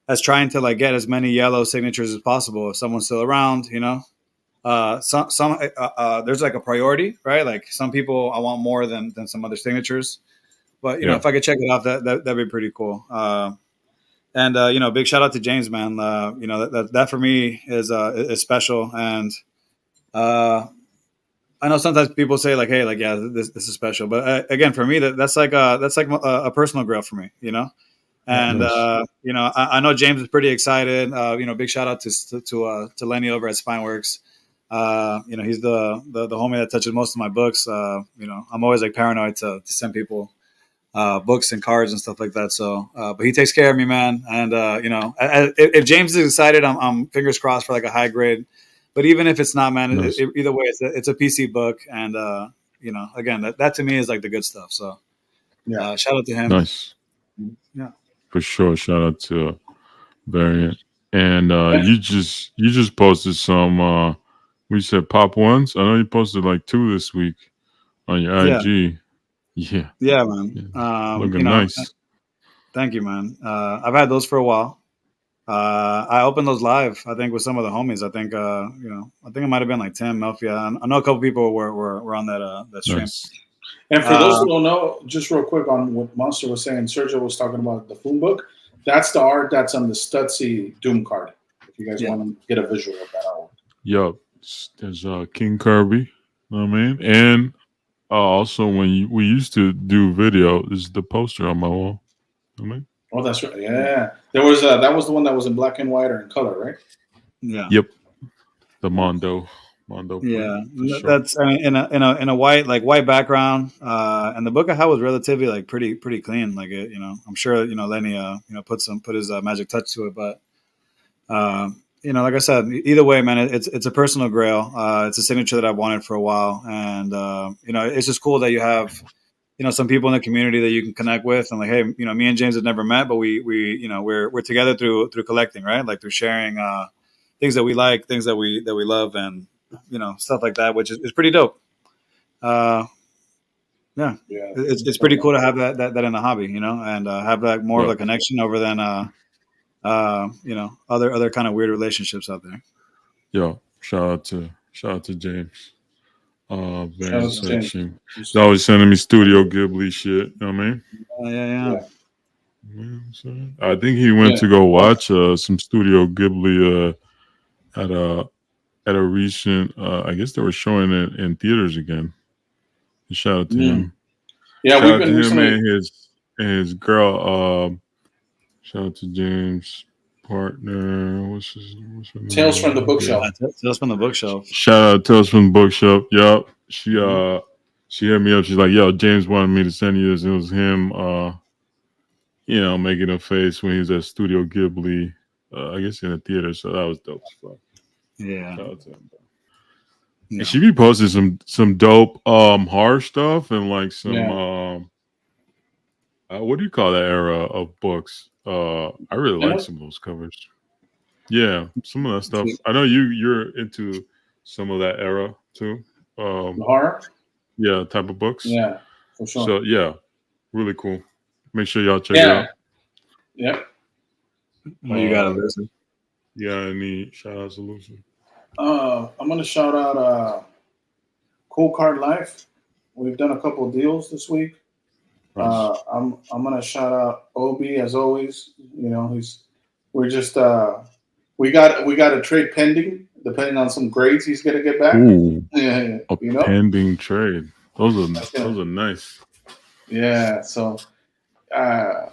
As trying to like get as many yellow signatures as possible. If someone's still around, there's like a priority, right? Like some people I want more than some other signatures, but if I could check it off, that'd be pretty cool. And big shout out to James, man. That for me is special. And I know sometimes people say like, hey, like, yeah, this is special. But again, for me, that's like a personal grail for me, And Nice. I know James is pretty excited. Big shout out to Lenny over at Spineworks. He's the homie that touches most of my books. I'm always like paranoid to send people books and cards and stuff like that. So, but he takes care of me, man. And if James is excited, I'm fingers crossed for like a high grade. But even if it's not, man, Nice. either way, it's a PC book, and again, that to me is like the good stuff. So, shout out to him. Nice. Yeah. For sure. Shout out to Variant. And you just posted some we said pop ones. I know you posted like 2 this week on your IG. Yeah. Yeah, man. Yeah. Looking nice. Thank you, man. I've had those for a while. I opened those live, I think, with some of the homies. I think I think it might have been like Tim, Melfia. I know a couple people were on that stream. Nice. And for those who don't know, just real quick on what Monster was saying, Sergio was talking about the Foom book. That's the art that's on the Stutzy Doom card. If you guys want to get a visual of that artwork. Yup. There's King Kirby. You know what I mean? And also when we used to do video, this is the poster on my wall. You know what I mean? Oh, that's right. Yeah. There was that was the one that was in black and white or in color, right? Yeah. Yep. The Mondo. Yeah, sure. that's in a white background, and the book I had was relatively like pretty clean. Like I'm sure Lenny put his magic touch to it, but like I said, either way, man, it's a personal grail. It's a signature that I've wanted for a while, and it's just cool that you have some people in the community that you can connect with, and like, hey, me and James have never met, but we're together through collecting, right? Like through sharing things that we like, things that we love, and stuff like that, which is pretty dope. It's pretty cool to have that in the hobby, and have that more of a connection over than other kind of weird relationships out there. Yo, shout out to James. Very section. He's always sending me Studio Ghibli shit. You know what I mean? I think he went to go watch some Studio Ghibli at a recent. I guess they were showing it in theaters again. Shout out to him. Yeah, shout out to him and his girl. Shout out to James' partner. What's her name? Tales from the Bookshelf. Tales from the Bookshelf. Shout out Tales from the Bookshelf. Yup. She hit me up. She's like, "Yo, James wanted me to send you this." It was him, making a face when he was at Studio Ghibli. I guess in the theater. So that was dope as fuck. Yeah. Shout out to him, bro. Yeah. And she be posting some dope horror stuff and like some what do you call that era of books? I really like some of those covers. Yeah, some of that stuff. I know you're into some of that era too. Horror? Yeah, type of books. Yeah, for sure. So yeah, really cool. Make sure y'all check it out. Yep. You gotta listen. Yeah, any shout outs to Lucy. I'm gonna shout out Cool Card Life. We've done a couple of deals this week. Nice. I'm gonna shout out Obi as always. We're just we got a trade pending, depending on some grades he's gonna get back. Ooh, pending trade. Those are nice. Yeah. So, man.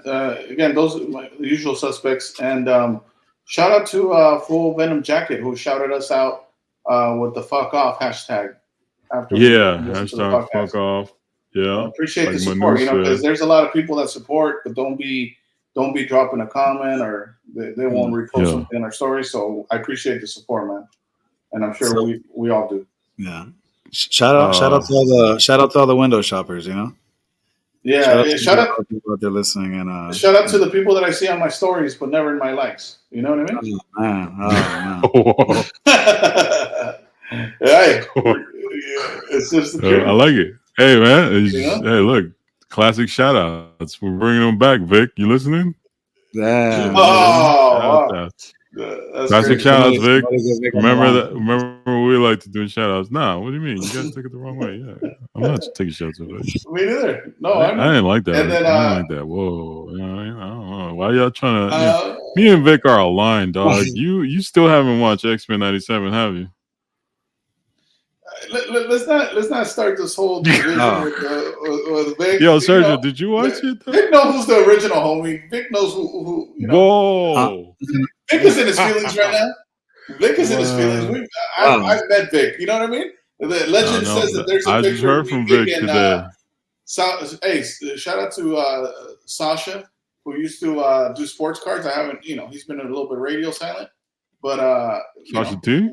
Again, those are my usual suspects, and shout out to Full Venom Jacket who shouted us out with the "fuck off" hashtag. Hashtag fuck off. Yeah, I appreciate the support. Because there's a lot of people that support, but don't be dropping a comment or they won't repost something in our story. So I appreciate the support, man, and I'm sure we all do. Yeah, shout out to all the window shoppers. Yeah, shout out to people out there listening, and shout out to the people that I see on my stories, but never in my likes. You know what I mean? Oh man. Hey, it's just the truth. I like it. Hey man, You know? hey look, classic shout outs. We're bringing them back, Vic. You listening? Damn. Oh, Shout wow. outs. That's Classic great. shout outs, Vic. Somebody give Vic a Remember Milan. that? Remember what we like to do in shout outs? Nah, what do you mean? You guys took it the wrong way. Yeah, I'm not taking shots of it. Me neither. No, I I know. didn't like that. And then, I didn't like that. Whoa, you know what I mean? I don't know. Why y'all trying to? Me and Vic are aligned, dog. You still haven't watched X-Men '97, have you? let's not start this whole division with Vic. Yo, Sergio, did you watch it? Though? Vic knows who's the original homie. Vic knows who you know. Whoa. Vic is in his feelings right now. Vic is in his feelings. I've met Vic. You know what I mean? The legend says that there's a I picture just heard from Vic today. Hey, shout out to Sasha, who used to do sports cards. I haven't, he's been a little bit radio silent, but Sasha T.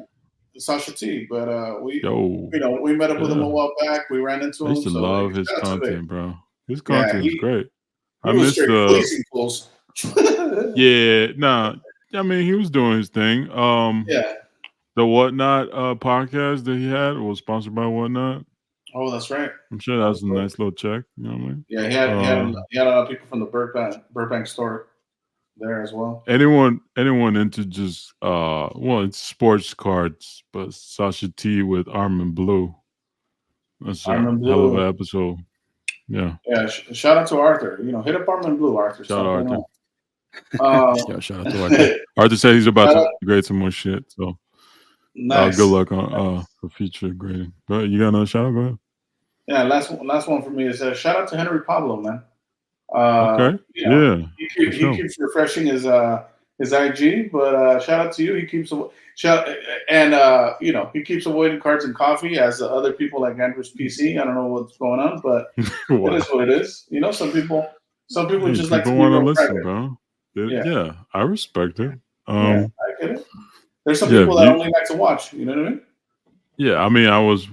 Sasha T. But we Yo, we met up with him a while back. We ran into him. I used to love his content, bro. His content was great. I missed the fools. Yeah, nah. I mean, he was doing his thing. Yeah. The Whatnot podcast that he had was sponsored by Whatnot. Oh, that's right. I'm sure that was a nice little check. You know what I mean? Yeah, he had a lot of people from the Burbank store there as well. Anyone into just it's sports cards, but Sasha T with Armin Blue. That's a hell of an episode. Yeah. Yeah. Shout out to Arthur. Hit up Armin Blue, Arthur. Shout out Arthur. Yeah, shout out to Arthur. Arthur said he's about to grade some more shit. So nice. Good luck on for future grading. But you got another shout out? Go ahead. Yeah, last one for me is shout out to Henry Pablo, man. Okay. He keeps refreshing his IG, but shout out to you. He keeps he keeps avoiding cards and coffee as the other people like Andrew's PC. I don't know what's going on, but it is what it is. Some people just like to want to listen, private. Bro. Yeah, I respect it. I get it. There's some people that only like to watch. You know what I mean? Yeah, I mean, I was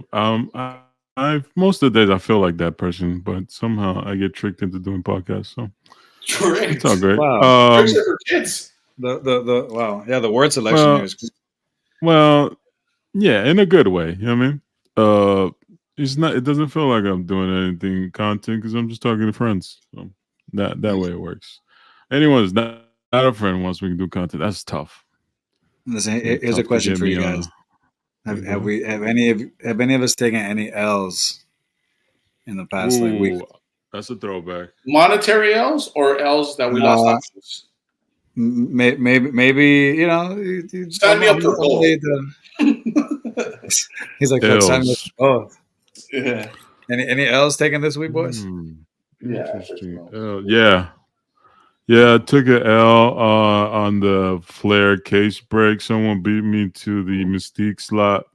I most of the days I feel like that person, but somehow I get tricked into doing podcasts. So it's all great. Wow. For kids. The wow, yeah, the word selection is good. Well, yeah, in a good way. You know what I mean? It doesn't feel like I'm doing anything content because I'm just talking to friends. So that way it works. Anyone who's not a friend wants we can do content. That's tough. Listen, here's a question for you guys. Have any of us taken any L's in the past week? That's a throwback. Monetary L's or L's that we lost options? Maybe sign me up for both. He's like, sign me up for both. Yeah. Any L's taken this week, boys? Yeah. Yeah, I took an L on the Flair case break. Someone beat me to the Mystique slot.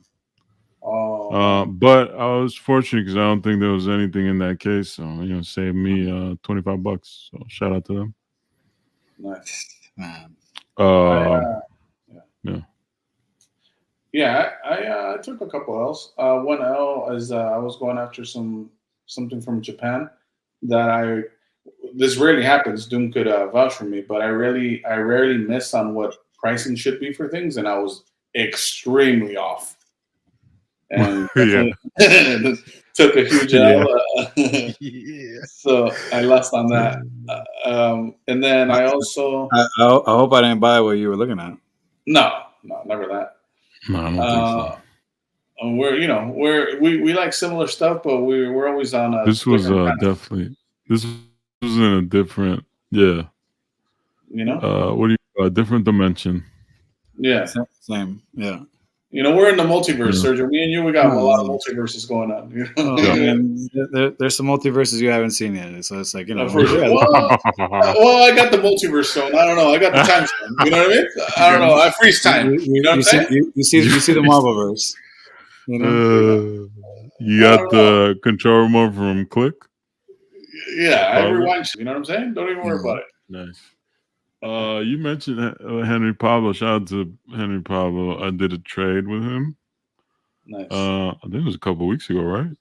But I was fortunate because I don't think there was anything in that case. So, saved me $25. So shout out to them. Nice, man. I took a couple L's. One L is I was going after something from Japan that this rarely happens. Doom could vouch for me, but I rarely miss on what pricing should be for things, and I was extremely off. And took a huge L. So I lost on that. And then I also I hope I didn't buy what you were looking at. No, never that. No, I don't think so. We like similar stuff, but we're always on. This was definitely this was in a different what do you a different dimension. Yeah, same. Yeah. We're in the multiverse, Sergio. Me and you, we got a lot of multiverses going on. There's some multiverses you haven't seen yet, so it's like Well, I got the multiverse zone. I don't know. I got the time zone. You know what I mean? I don't know. I freeze time. You know what I'm saying? You see the Marvelverse. You got the control remote from Click. Yeah, I rewind. You know what I'm saying? Don't even worry about it. Nice. You mentioned Henry Pablo. Shout out to Henry Pablo. I did a trade with him. Nice. I think it was a couple of weeks ago, right?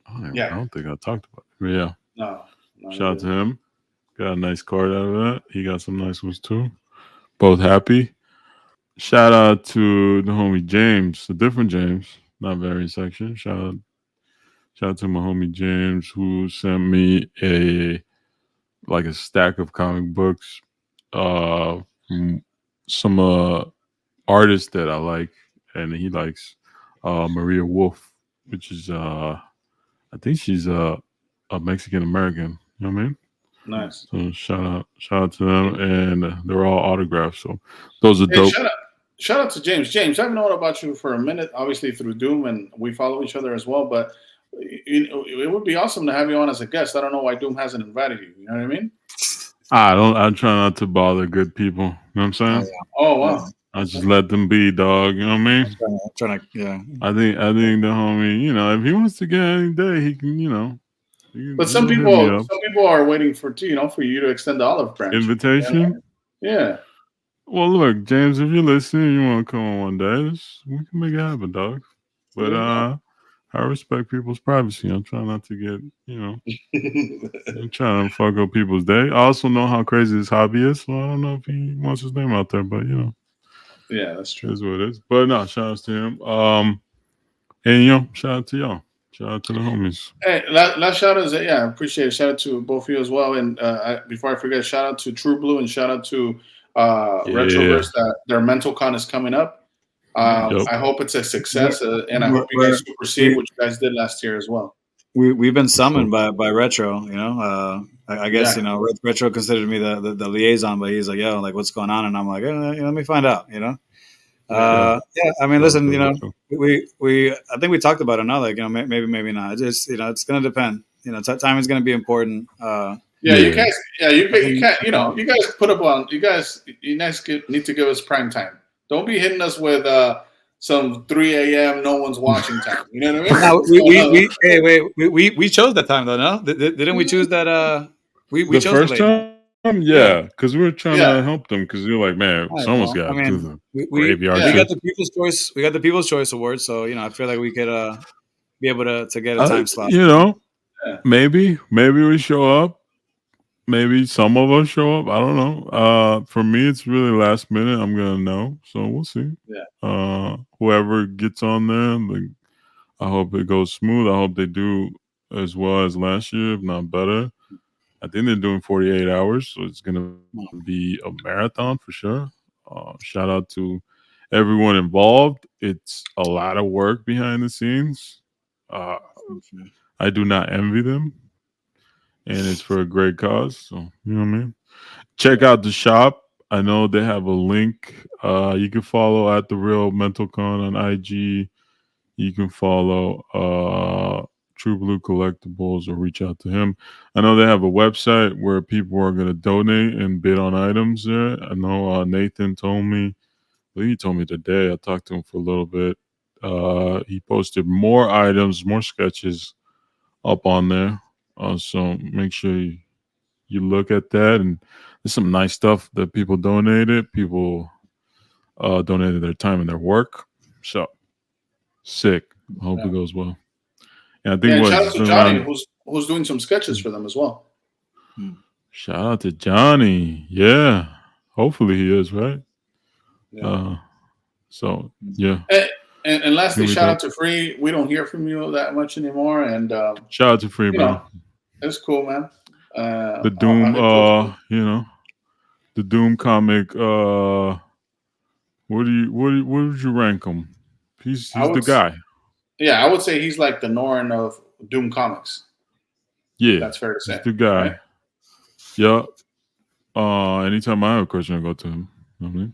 I don't think I talked about it. But yeah. No. Shout out to him. Got a nice card out of that. He got some nice ones too. Both happy. Shout out to the homie James, a different James, not very section. Shout Shout out to my homie James who sent me a stack of comic books. From some artists that I like, and he likes Maria Wolf, which is I think she's a Mexican American. You know what I mean? Nice. So shout out to them, and they're all autographed. So those are dope. Shout out to James. James, I've known about you for a minute, obviously through Doom, and we follow each other as well. But it would be awesome to have you on as a guest. I don't know why Doom hasn't invited you. You know what I mean? I try not to bother good people. You know what I'm saying? Oh wow. I just let them be, dog. You know what I mean? I'm trying to, yeah. I think the homie, if he wants to get any day, he can, But some people are waiting for you to extend the olive branch. Invitation? Yeah. Well, look, James, if you're listening, you want to come on one day, we can make it happen, dog. But I respect people's privacy. I'm trying not to get, I'm trying to fuck up people's day. I also know how crazy his hobby is, so I don't know if he wants his name out there, but yeah, that's true. Is what it is. But no, shout out to him. And shout out to y'all. Shout out to the homies. Hey, last shout out, I appreciate it. Shout out to both of you as well. And before I forget, shout out to True Blue and shout out to Retroverse that their mental con is coming up. I hope it's a success, and I hope you guys supersede what you guys did last year as well. We've been summoned by Retro. I guess Retro considered me the liaison, but he's like, "Yo, like, what's going on?" And I'm like, "Let me find out." I mean, listen, we I think we talked about it now. Like, maybe not. It's just it's going to depend. Time is going to be important. You guys, you can't. You guys put up on. You guys need to give us prime time. Don't be hitting us with some 3 a.m. no one's watching time. You know what I mean? We chose that time though. No, didn't we choose that? We the chose first time. Yeah, because we were trying to help them. Because you're like, man, someone's got to do the graveyard. We got the People's Choice. We got the People's Choice Award. So I feel like we could be able to get a time slot. Maybe we show up. Maybe some of us show up. I don't know. For me, it's really last minute. I'm gonna know, so we'll see. Yeah. Whoever gets on there, I hope it goes smooth. I hope they do as well as last year, if not better. I think they're doing 48 hours, so it's gonna be a marathon for sure. Shout out to everyone involved. It's a lot of work behind the scenes. I do not envy them. And it's for a great cause. So, you know what I mean? Check out the shop. I know they have a link. You can follow at The Real Mental Con on IG. You can follow True Blue Collectibles or reach out to him. I know they have a website where people are going to donate and bid on items there. I know Nathan told me. He told me today. I talked to him for a little bit. He posted more items, more sketches up on there. So make sure you look at that, and there's some nice stuff that people donated. People donated their time and their work. So sick. I hope it goes well. And I think shout out to Johnny, who's doing some sketches for them as well. Shout out to Johnny. Yeah, hopefully he is right. Yeah. So yeah. And lastly, shout out to Free. We don't hear from you that much anymore. And shout out to Free, bro. It's cool, man. The Doom, the Doom comic. What would you rank him? He's the guy. Yeah, I would say he's like the Norrin of Doom comics. Yeah, that's fair to say. He's the guy. Right? Yeah. Anytime I have a question, I go to him. You know what I mean?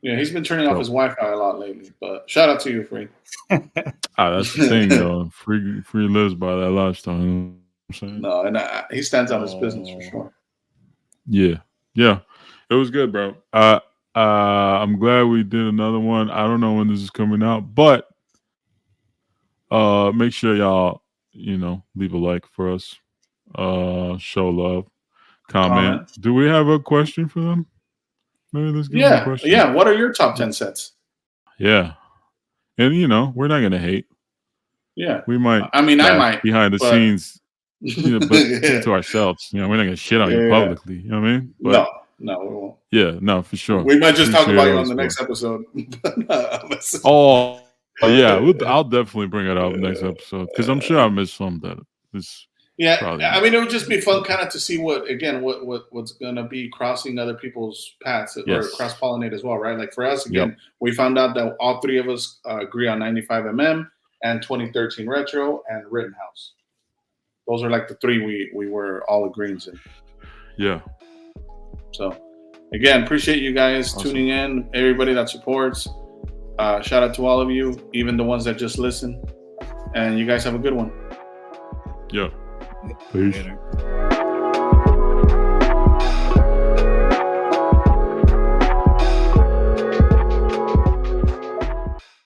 Yeah, he's been turning off his Wi-Fi a lot lately. But shout out to you, Free. That's the thing, though. Free lives by that lifestyle. You know? No, and he stands on his business for sure. Yeah, it was good, bro. I'm glad we did another one. I don't know when this is coming out, but make sure y'all leave a like for us. Show love, comment. Do we have a question for them? Maybe let's give them a question. Yeah. What are your top 10 sets? Yeah, and we're not gonna hate. Yeah, we might. I mean, I might behind the scenes. But to ourselves, we're not gonna shit on you publicly. You know what I mean? But, no, we won't. Yeah, no, for sure. We might just talk about you on the next episode. But yeah, I'll definitely bring it up next episode because I'm sure I missed some that is. Yeah, probably I mean, it would just be fun, kind of, to see what's gonna be crossing other people's paths or cross pollinate as well, right? Like for us, again, we found out that all three of us agree on 95mm and 2013 retro and Rittenhouse. Those are like the three we were all agreeing in. Yeah. So, again, appreciate you guys tuning in. Everybody that supports. Shout out to all of you, even the ones that just listen. And you guys have a good one. Yeah. Peace. Later.